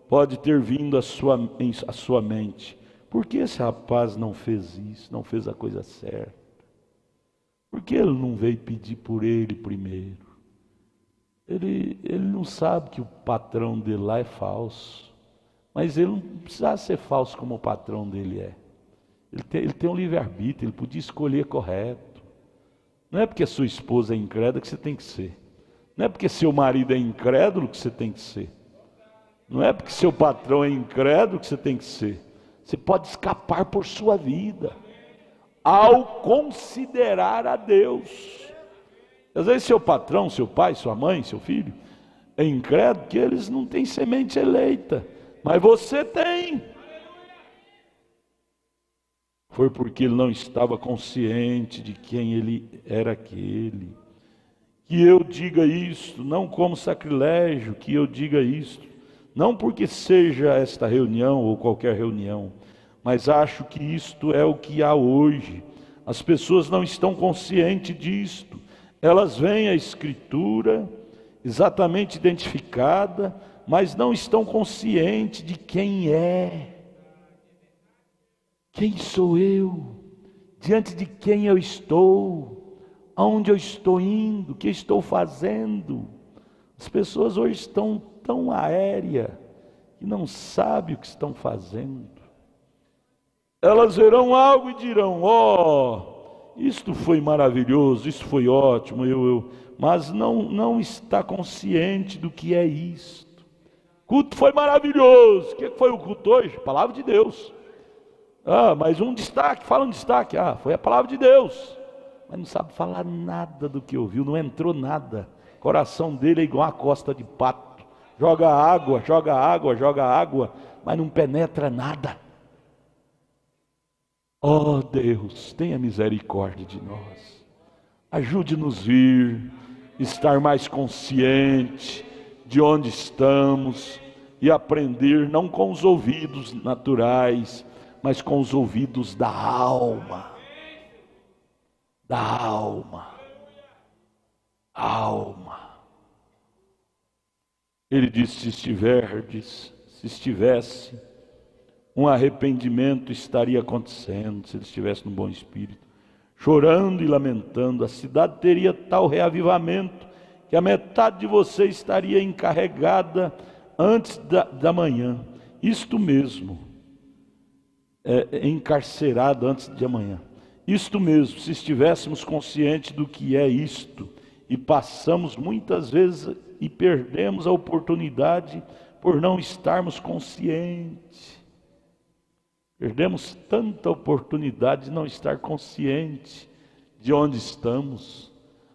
pode ter vindo à sua mente: por que esse rapaz não fez isso, não fez a coisa certa? Por que ele não veio pedir por ele primeiro? Ele não sabe que o patrão dele lá é falso, mas ele não precisava ser falso como o patrão dele é. Ele tem um livre-arbítrio, ele podia escolher correto. Não é porque sua esposa é incrédula que você tem que ser. Não é porque seu marido é incrédulo que você tem que ser. Não é porque seu patrão é incrédulo que você tem que ser. Você pode escapar por sua vida, ao considerar a Deus. Às vezes seu patrão, seu pai, sua mãe, seu filho é incrédulo, que eles não têm semente eleita, mas você tem. Foi porque ele não estava consciente de quem ele era aquele. que eu diga isto, não como sacrilégio que eu diga isto, não porque seja esta reunião ou qualquer reunião, mas acho que isto é o que há hoje. As pessoas não estão conscientes disto, elas veem a Escritura exatamente identificada, mas não estão conscientes de quem é. Quem sou eu? Diante de quem eu estou? Aonde eu estou indo? O que estou fazendo? As pessoas hoje estão tão aéreas que não sabem o que estão fazendo. Elas verão algo e dirão: isto foi maravilhoso, isso foi ótimo, mas não está consciente do que é isto. Culto foi maravilhoso. O que foi o culto hoje? Palavra de Deus. Mas um destaque, fala um destaque. Foi a palavra de Deus. Mas não sabe falar nada do que ouviu, não entrou nada. O coração dele é igual a costa de pato. Joga água, mas não penetra nada. Deus, tenha misericórdia de nós. Ajude-nos vir, estar mais consciente de onde estamos e aprender não com os ouvidos naturais, mas com os ouvidos da alma. Da alma. Ele disse: se estivesse um arrependimento, estaria acontecendo, se ele estivesse num bom espírito, chorando e lamentando, a cidade teria tal reavivamento, que a metade de você estaria encarregada antes da manhã. Isto mesmo, encarcerado antes de amanhã. Isto mesmo, se estivéssemos conscientes do que é isto, e passamos muitas vezes e perdemos a oportunidade por não estarmos conscientes. Perdemos tanta oportunidade de não estar consciente de onde estamos.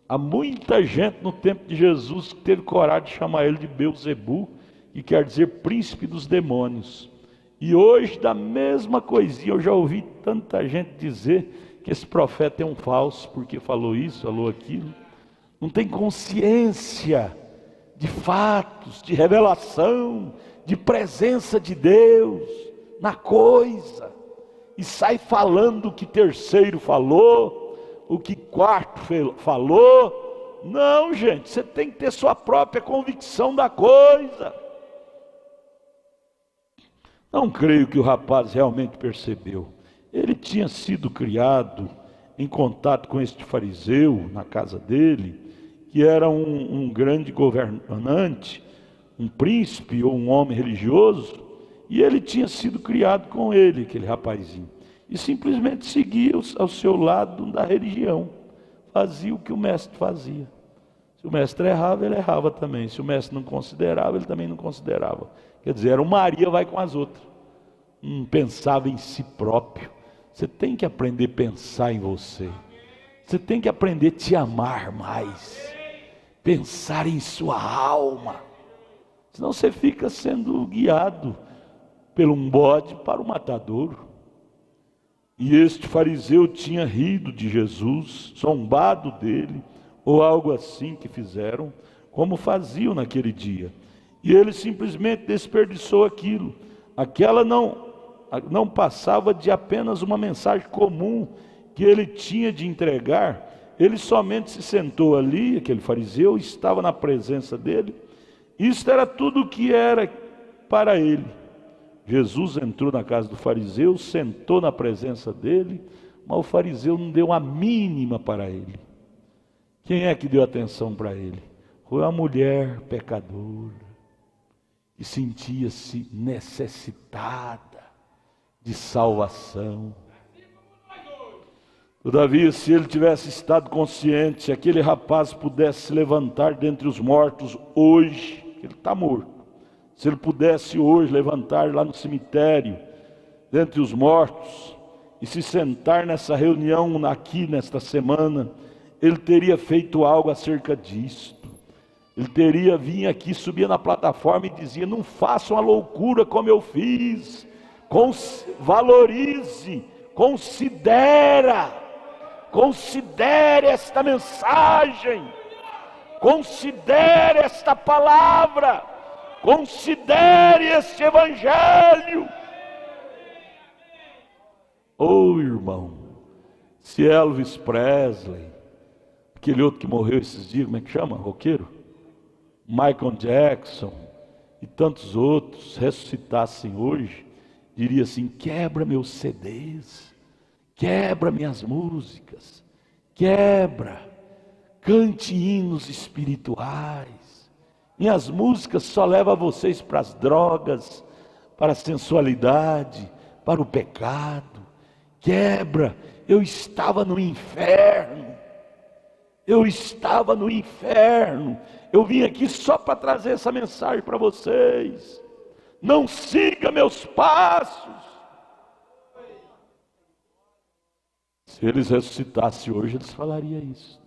Há muita gente no tempo de Jesus que teve coragem de chamar ele de Beuzebu, que quer dizer príncipe dos demônios. E hoje, da mesma coisinha, eu já ouvi tanta gente dizer que esse profeta é um falso, porque falou isso, falou aquilo. Não tem consciência de fatos, de revelação, de presença de Deus na coisa, e sai falando o que terceiro falou, o que quarto falou. Não, gente, você tem que ter sua própria convicção da coisa. Não creio que o rapaz realmente percebeu. Ele tinha sido criado em contato com este fariseu na casa dele, que era um grande governante, um príncipe ou um homem religioso, e ele tinha sido criado com ele, aquele rapazinho, e simplesmente seguia ao seu lado da religião, fazia o que o mestre fazia. Se o mestre errava, ele errava também. Se o mestre não considerava, ele também não considerava. Quer dizer, era um Maria vai com as outras. Não pensava em si próprio. Você tem que aprender a pensar em você. Você tem que aprender a te amar mais. Pensar em sua alma. Senão você fica sendo guiado pelo um bode para o matadouro. E este fariseu tinha rido de Jesus, zombado dele, ou algo assim que fizeram, como faziam naquele dia. E ele simplesmente desperdiçou aquilo. Aquela não passava de apenas uma mensagem comum que ele tinha de entregar. Ele somente se sentou ali, aquele fariseu, estava na presença dele. Isto era tudo o que era para ele. Jesus entrou na casa do fariseu, sentou na presença dele, mas o fariseu não deu a mínima para ele. Quem é que deu atenção para ele? Foi a mulher pecadora, que sentia-se necessitada de salvação. Todavia, se ele tivesse estado consciente, se aquele rapaz pudesse se levantar dentre os mortos hoje, ele está morto, se ele pudesse hoje levantar lá no cemitério, dentre os mortos, e se sentar nessa reunião aqui, nesta semana, ele teria feito algo acerca disto. Ele teria vindo aqui, subia na plataforma e dizia: não façam a loucura como eu fiz, valorize, considere esta mensagem, Considere esta palavra, considere este evangelho. Oh, irmão, se Elvis Presley, aquele outro que morreu esses dias, como é que chama? Roqueiro? Michael Jackson e tantos outros ressuscitassem hoje, diria assim: quebra meus CDs, quebra minhas músicas, quebra, cante hinos espirituais. Minhas músicas só levam vocês para as drogas, para a sensualidade, para o pecado. Quebra, eu estava no inferno. Eu estava no inferno. Eu vim aqui só para trazer essa mensagem para vocês. Não siga meus passos. Se eles ressuscitassem hoje, eles falariam isso.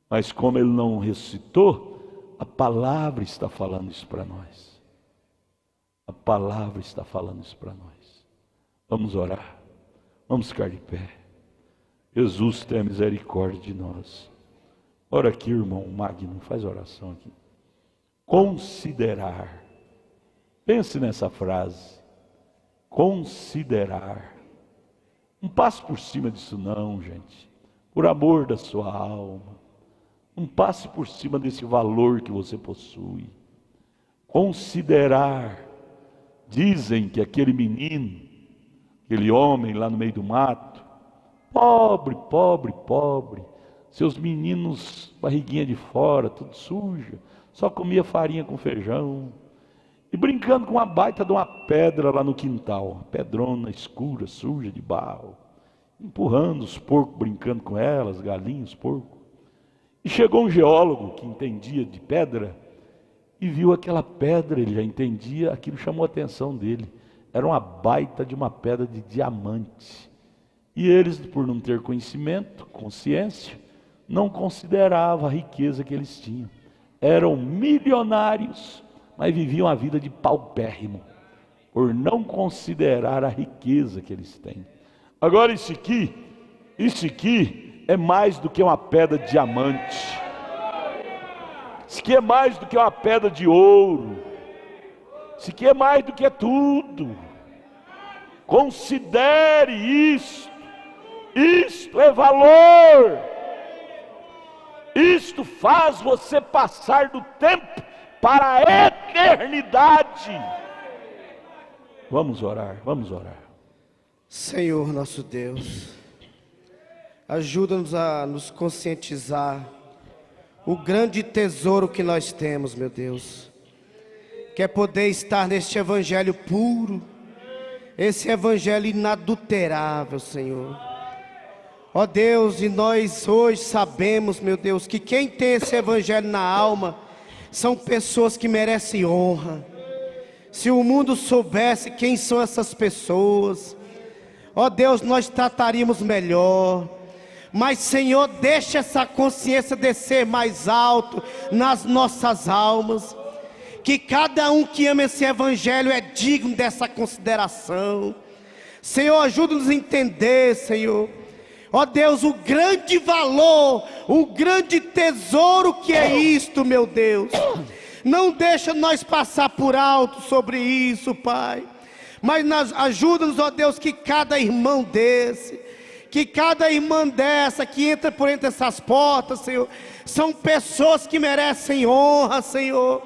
Mas como ele não ressuscitou, a palavra está falando isso para nós. A palavra está falando isso para nós. Vamos orar. Vamos ficar de pé. Jesus, tenha misericórdia de nós. Ora aqui, irmão Magno, faz oração aqui. Considerar. Pense nessa frase. Considerar. Não passe por cima disso não, gente. Por amor da sua alma. Não passe por cima desse valor que você possui. Considerar. Dizem que aquele menino, aquele homem lá no meio do mato, pobre, pobre, pobre, seus meninos, barriguinha de fora, tudo suja, só comia farinha com feijão, e brincando com uma baita de uma pedra lá no quintal, uma pedrona escura, suja de barro, empurrando os porcos, brincando com elas, galinhas, porcos. E chegou um geólogo que entendia de pedra, e viu aquela pedra, ele já entendia, aquilo chamou a atenção dele. Era uma baita de uma pedra de diamante. E eles, por não ter conhecimento, consciência, não consideravam a riqueza que eles tinham. Eram milionários, mas viviam a vida de paupérrimo, por não considerar a riqueza que eles têm. Agora isso aqui é mais do que uma pedra de diamante. Isso aqui é mais do que uma pedra de ouro. Isso aqui é mais do que tudo. Considere isto. Isto é valor. Isto faz você passar do tempo para a eternidade. Vamos orar, vamos orar. Senhor nosso Deus, ajuda-nos a nos conscientizar o grande tesouro que nós temos, meu Deus, que é poder estar neste evangelho puro, esse evangelho inadulterável, Senhor. Ó Deus, e nós hoje sabemos, meu Deus, que quem tem esse evangelho na alma são pessoas que merecem honra. Se o mundo soubesse quem são essas pessoas, ó Deus, nós trataríamos melhor. Mas Senhor, deixa essa consciência descer mais alto nas nossas almas, que cada um que ama esse evangelho é digno dessa consideração. Senhor, ajuda-nos a entender, Senhor, ó Deus, o grande valor, o grande tesouro que é isto, meu Deus. Não deixa nós passar por alto sobre isso, Pai, mas ajuda-nos, ó Deus, que cada irmão desse, que cada irmã dessa que entra por entre essas portas, Senhor, são pessoas que merecem honra, Senhor,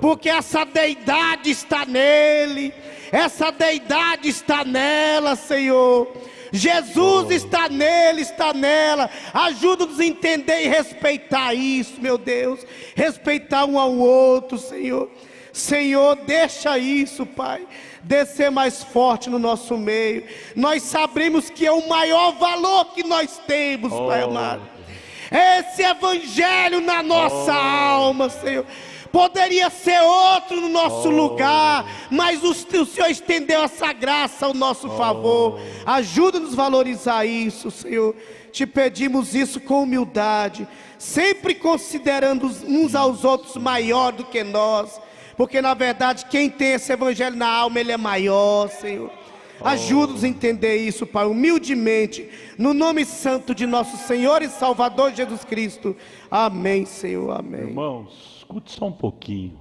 porque essa deidade está nele, essa deidade está nela, Senhor. Jesus está nele, está nela. Ajuda-nos a entender e respeitar isso, meu Deus. Respeitar um ao outro, Senhor. Senhor, deixa isso, Pai, descer mais forte no nosso meio. Nós sabemos que é o maior valor que nós temos, Pai amado. Esse evangelho na nossa alma, Senhor. Poderia ser outro no nosso lugar, mas o Senhor estendeu essa graça ao nosso favor. Ajuda-nos a valorizar isso, Senhor. Te pedimos isso com humildade, sempre considerando uns aos outros maior do que nós, porque na verdade quem tem esse evangelho na alma, ele é maior, Senhor. Ajuda-nos a entender isso, Pai, humildemente, no nome santo de nosso Senhor e Salvador Jesus Cristo. Amém, Senhor, amém. Irmãos, escute só um pouquinho.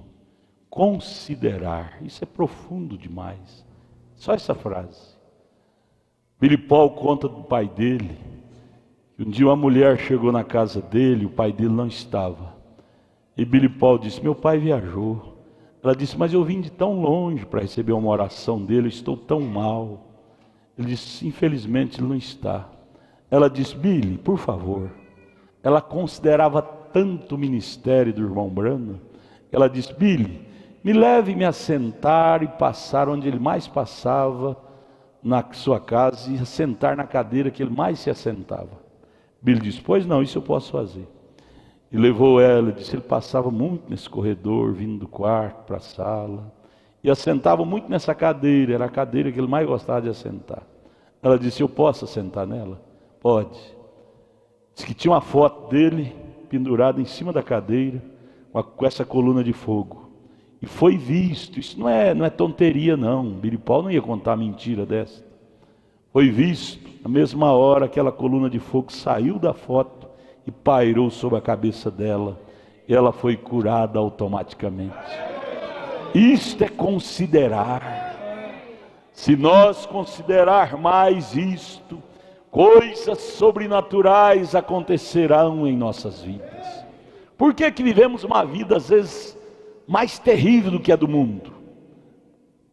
Considerar, isso é profundo demais. Só essa frase. Billy Paul conta do pai dele, que um dia uma mulher chegou na casa dele, o pai dele não estava. E Billy Paul disse: meu pai viajou. Ela disse: mas eu vim de tão longe para receber uma oração dele, eu estou tão mal. Ele disse: infelizmente ele não está. Ela disse: Billy, por favor. Ela considerava tanto o ministério do irmão Branham. Ela disse: Billy, me leve-me a sentar e passar onde ele mais passava na sua casa, e sentar na cadeira que ele mais se assentava. Billy disse: pois não, isso eu posso fazer. E levou ela, disse: ele passava muito nesse corredor, vindo do quarto para a sala, e assentava muito nessa cadeira, era a cadeira que ele mais gostava de assentar. Ela disse: eu posso assentar nela? Pode. Disse que tinha uma foto dele pendurada em cima da cadeira, com essa coluna de fogo. E foi visto, isso não é tonteria não, Billy Paul não ia contar mentira dessa. Foi visto, na mesma hora, aquela coluna de fogo saiu da foto e pairou sobre a cabeça dela, e ela foi curada automaticamente. Isto é considerar. Se nós considerar mais isto, coisas sobrenaturais acontecerão em nossas vidas. Por que vivemos uma vida às vezes mais terrível do que a do mundo?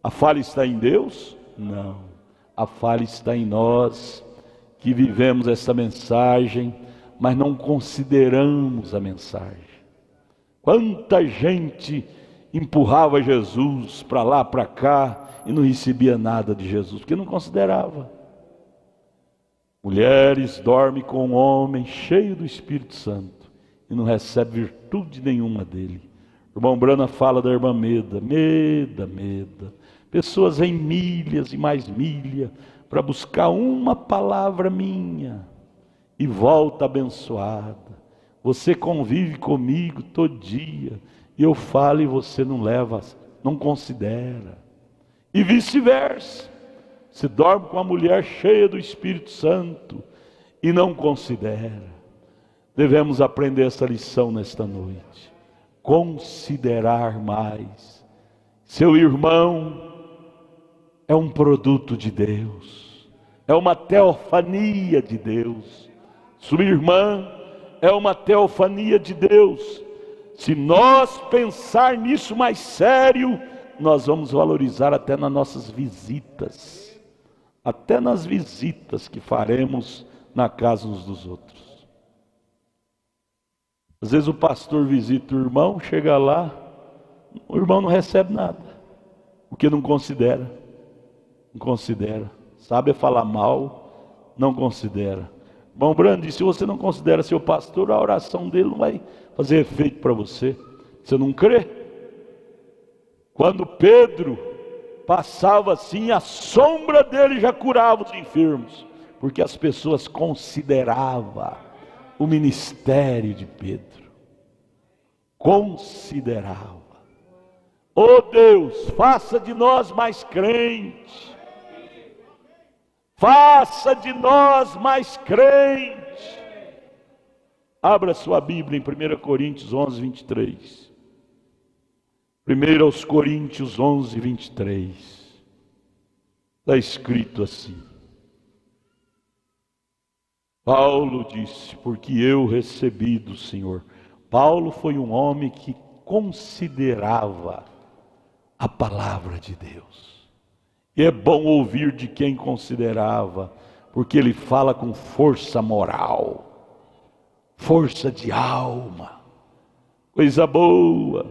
A falha está em Deus? Não. A falha está em nós, que vivemos essa mensagem, mas não consideramos a mensagem. Quanta gente empurrava Jesus para lá, para cá, e não recebia nada de Jesus, porque não considerava. Mulheres dormem com um homem cheio do Espírito Santo e não recebe virtude nenhuma dele. O irmão Branham fala da irmã Meda. Pessoas em milhas e mais milha para buscar uma palavra minha e volta abençoada. Você convive comigo todo dia e eu falo e você não leva, não considera. E vice-versa. Se dorme com uma mulher cheia do Espírito Santo e não considera. Devemos aprender essa lição nesta noite. Considerar mais. Seu irmão é um produto de Deus, é uma teofania de Deus. Sua irmã é uma teofania de Deus. Se nós pensar nisso mais sério, nós vamos valorizar até nas nossas visitas, até nas visitas que faremos na casa uns dos outros. Às vezes o pastor visita o irmão, chega lá, o irmão não recebe nada, porque não considera, sabe falar mal, não considera. Irmão Brando, se você não considera seu pastor, a oração dele não vai fazer efeito para você. Você não crê? Quando Pedro passava assim, a sombra dele já curava os enfermos, porque as pessoas consideravam o ministério de Pedro. Considerava. Oh Deus, faça de nós mais crentes. Faça de nós mais crentes. Abra sua Bíblia em 1 Coríntios 11, 23. 1 aos Coríntios 11, 23. Está escrito assim. Paulo disse: porque eu recebi do Senhor. Paulo foi um homem que considerava a palavra de Deus. E é bom ouvir de quem considerava, porque ele fala com força moral, força de alma, coisa boa.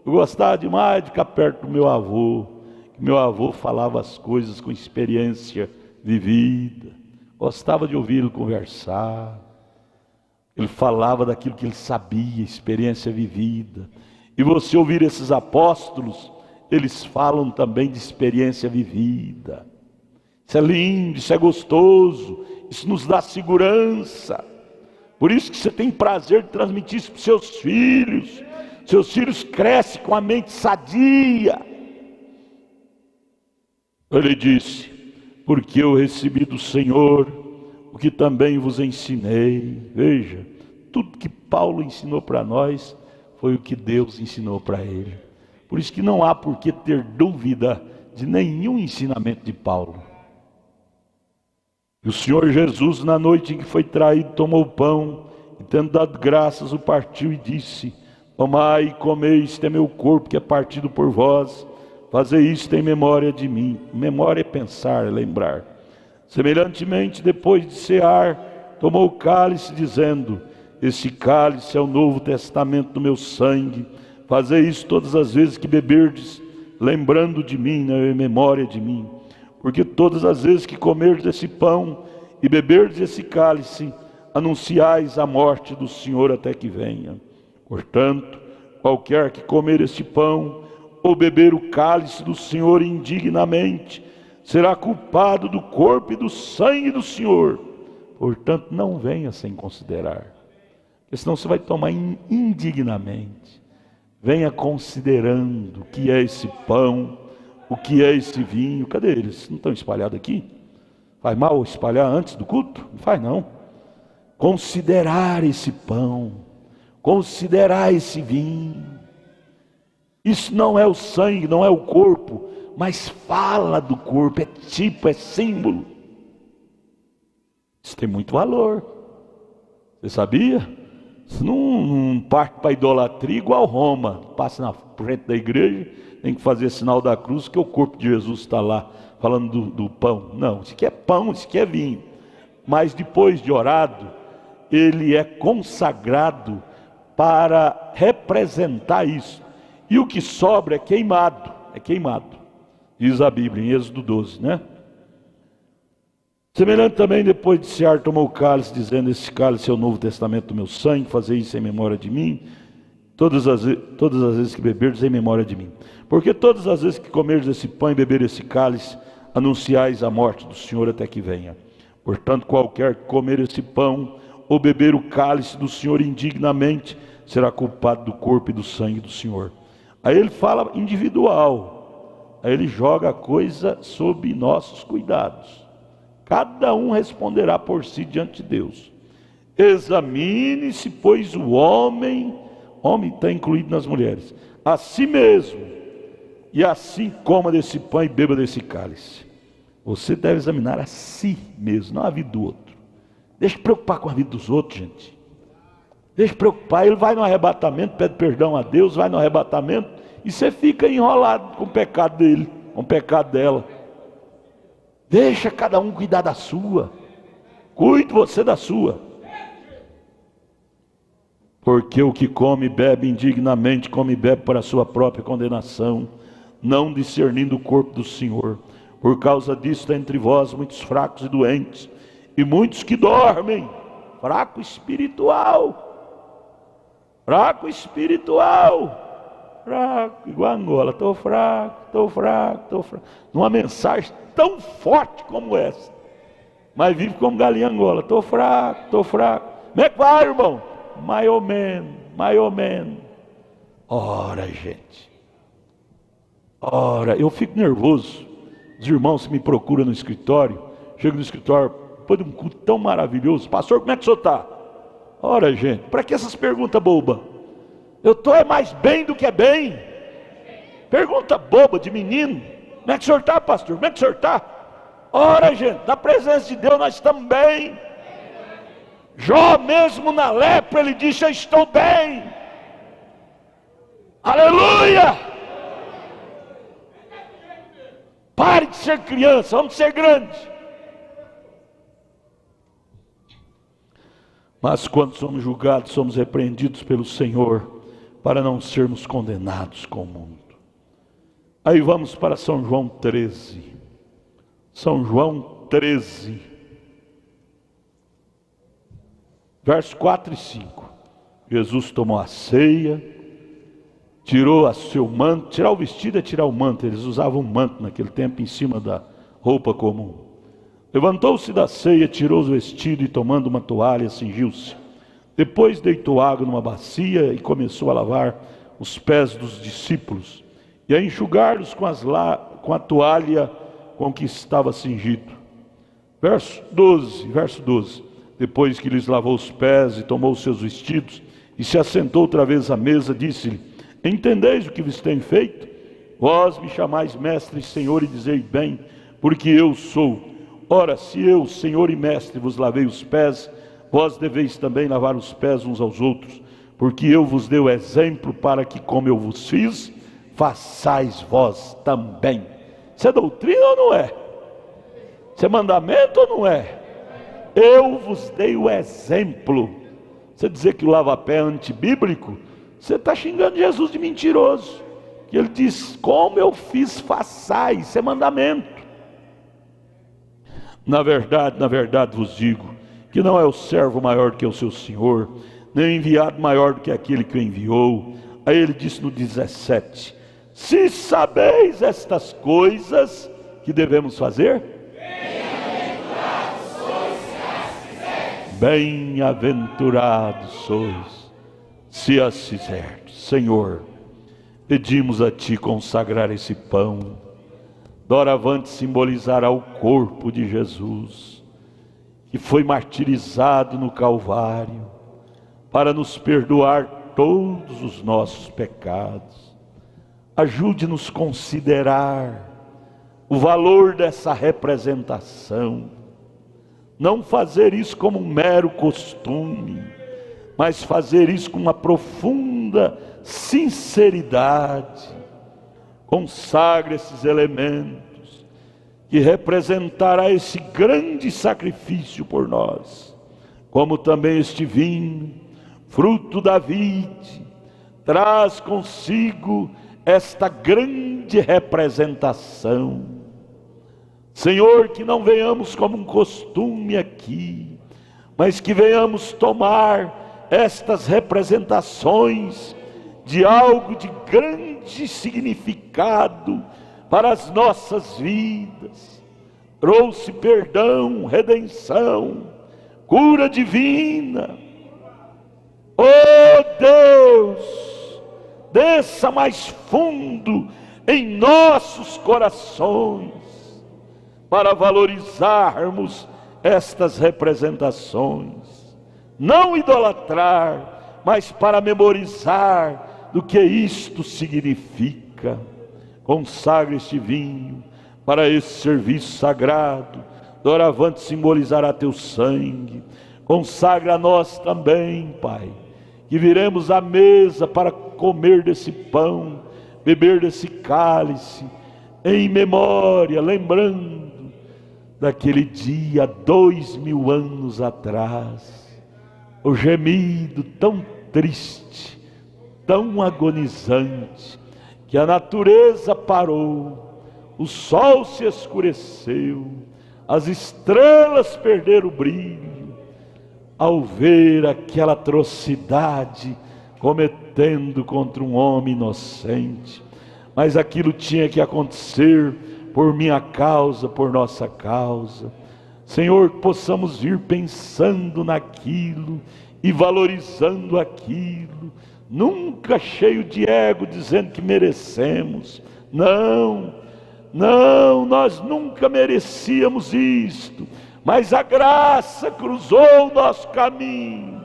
Eu gostava demais de ficar perto do meu avô, que meu avô falava as coisas com experiência vivida. Gostava de ouvi-lo conversar. Ele falava daquilo que ele sabia, experiência vivida. E você ouvir esses apóstolos, eles falam também de experiência vivida. Isso é lindo, isso é gostoso, isso nos dá segurança. Por isso que você tem prazer de transmitir isso para os seus filhos. Seus filhos crescem com a mente sadia. Ele disse: porque eu recebi do Senhor o que também vos ensinei. Veja, tudo que Paulo ensinou para nós foi o que Deus ensinou para ele. Por isso que não há por que ter dúvida de nenhum ensinamento de Paulo. E o Senhor Jesus, na noite em que foi traído, tomou o pão e, tendo dado graças, o partiu e disse: tomai e comei, isto é meu corpo que é partido por vós, fazei isto em memória de mim. Memória é pensar, é lembrar. Semelhantemente, depois de cear, tomou o cálice, dizendo: esse cálice é o novo testamento do meu sangue, fazei isso todas as vezes que beberdes, lembrando de mim, em memória de mim. Porque todas as vezes que comerdes esse pão e beberdes esse cálice, anunciais a morte do Senhor até que venha. Portanto, qualquer que comer este pão ou beber o cálice do Senhor indignamente, será culpado do corpo e do sangue do Senhor. Portanto, não venha sem considerar, porque senão você vai tomar indignamente. Venha considerando o que é esse pão, o que é esse vinho. Cadê eles? Não estão espalhados aqui? Faz mal espalhar antes do culto? Não faz não. Considerar esse pão, considerar esse vinho. Isso não é o sangue, não é o corpo, mas fala do corpo, é tipo, é símbolo. Isso tem muito valor. Você sabia? Isso não parte para idolatria igual Roma. Passa na frente da igreja, tem que fazer sinal da cruz, que o corpo de Jesus está lá, falando do pão. Não, isso aqui é pão, isso aqui é vinho. Mas depois de orado, ele é consagrado para representar isso. E o que sobra é queimado, diz a Bíblia em Êxodo 12, né? Semelhante também, depois de cear, tomou o cálice, dizendo: esse cálice é o novo testamento do meu sangue, fazei isso em memória de mim, todas as vezes que beberdes, em memória de mim. Porque todas as vezes que comerdes esse pão e beber esse cálice, anunciais a morte do Senhor até que venha. Portanto, qualquer que comer esse pão ou beber o cálice do Senhor indignamente, será culpado do corpo e do sangue do Senhor. Aí ele fala individual, aí ele joga a coisa sob nossos cuidados. Cada um responderá por si diante de Deus. Examine-se, pois, o homem está incluído nas mulheres, a si mesmo, e assim coma desse pão e beba desse cálice. Você deve examinar a si mesmo, não a vida do outro. Deixa de preocupar com a vida dos outros, gente. Deixa de preocupar. Ele vai no arrebatamento, pede perdão a Deus, vai no arrebatamento, e você fica enrolado com o pecado dele, com o pecado dela. Deixa cada um cuidar da sua. Cuide você da sua. Porque o que come e bebe indignamente, come e bebe para a sua própria condenação, não discernindo o corpo do Senhor. Por causa disso está entre vós muitos fracos e doentes, e muitos que dormem. Fraco espiritual. Fraco espiritual. Fraco, igual Angola. Estou fraco. Numa mensagem tão forte como essa, mas vive como galinha Angola. Estou fraco. Como é que vai, irmão? Mais ou menos. Ora, gente. Ora, eu fico nervoso. Os irmãos que me procuram no escritório, chego no escritório, depois de um culto tão maravilhoso: pastor, como é que o senhor está? Ora, gente, para que essas perguntas bobas? Eu estou mais bem do que é bem. Pergunta boba de menino. Como é que o senhor está, pastor? Como é que o senhor está? Ora, gente, na presença de Deus nós estamos bem. Jó mesmo na lepra, ele disse: eu estou bem. Aleluia! Pare de ser criança, vamos ser grandes. Mas quando somos julgados, somos repreendidos pelo Senhor, para não sermos condenados com o mundo. Aí vamos para São João 13. São João 13, versos 4 e 5. Jesus tomou a ceia, tirou a seu manto. Tirar o vestido é tirar o manto. Eles usavam um manto naquele tempo em cima da roupa comum. Levantou-se da ceia, tirou o vestido e, tomando uma toalha, cingiu-se. Depois deitou água numa bacia e começou a lavar os pés dos discípulos e a enxugar-los com a toalha com que estava cingido. verso 12. Depois que lhes lavou os pés e tomou os seus vestidos e se assentou outra vez à mesa, disse-lhe: entendeis o que vos tenho feito? Vós me chamais mestre e senhor e dizei bem, porque eu sou. Ora, se eu, senhor e mestre, vos lavei os pés, vós deveis também lavar os pés uns aos outros, porque eu vos dei o exemplo para que, como eu vos fiz, façais vós também. Isso é doutrina ou não é? Isso é mandamento ou não é? Eu vos dei o exemplo. Você dizer que o lava-pé é antibíblico, você está xingando Jesus de mentiroso. E ele diz: como eu fiz, façais. Isso é mandamento. Na verdade vos digo, que não é o servo maior do que o seu senhor, nem o enviado maior do que aquele que o enviou. Aí ele disse no 17: se sabeis estas coisas, que devemos fazer? Bem-aventurados sois, se as fizerdes. Senhor, pedimos a Ti consagrar esse pão, doravante simbolizará o corpo de Jesus, que foi martirizado no Calvário, para nos perdoar todos os nossos pecados. Ajude-nos a considerar o valor dessa representação, não fazer isso como um mero costume, mas fazer isso com uma profunda sinceridade. Consagre esses elementos que representará esse grande sacrifício por nós, como também este vinho, fruto da vide, traz consigo esta grande representação. Senhor, que não venhamos como um costume aqui, mas que venhamos tomar estas representações de algo de grande significado para as nossas vidas. Trouxe perdão, redenção, cura divina. Oh Deus, desça mais fundo em nossos corações, para valorizarmos estas representações, não idolatrar, mas para memorizar do que isto significa. Consagre este vinho para esse serviço sagrado, doravante simbolizará teu sangue. Consagra a nós também, Pai, que viremos à mesa para comer desse pão, beber desse cálice, em memória, lembrando daquele dia, 2000 anos atrás, o gemido tão triste, tão agonizante, que a natureza parou, o sol se escureceu, as estrelas perderam o brilho, ao ver aquela atrocidade cometendo contra um homem inocente. Mas aquilo tinha que acontecer por minha causa, por nossa causa. Senhor, que possamos vir pensando naquilo e valorizando aquilo, nunca cheio de ego, dizendo que merecemos. Não, nós nunca merecíamos isto, mas a graça cruzou o nosso caminho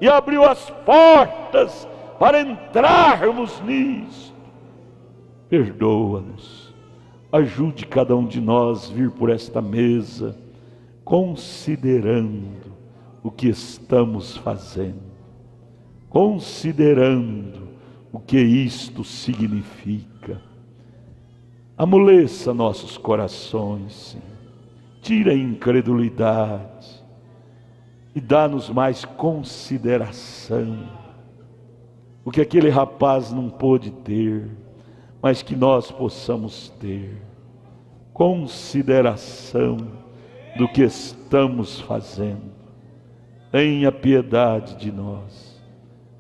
e abriu as portas para entrarmos nisso. Perdoa-nos, ajude cada um de nós a vir por esta mesa, considerando o que estamos fazendo, considerando o que isto significa. Amoleça nossos corações, Senhor. Tira a incredulidade e dá-nos mais consideração, o que aquele rapaz não pôde ter, mas que nós possamos ter consideração do que estamos fazendo. Tenha piedade de nós,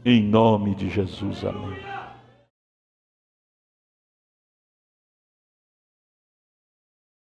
em nome de Jesus, amém.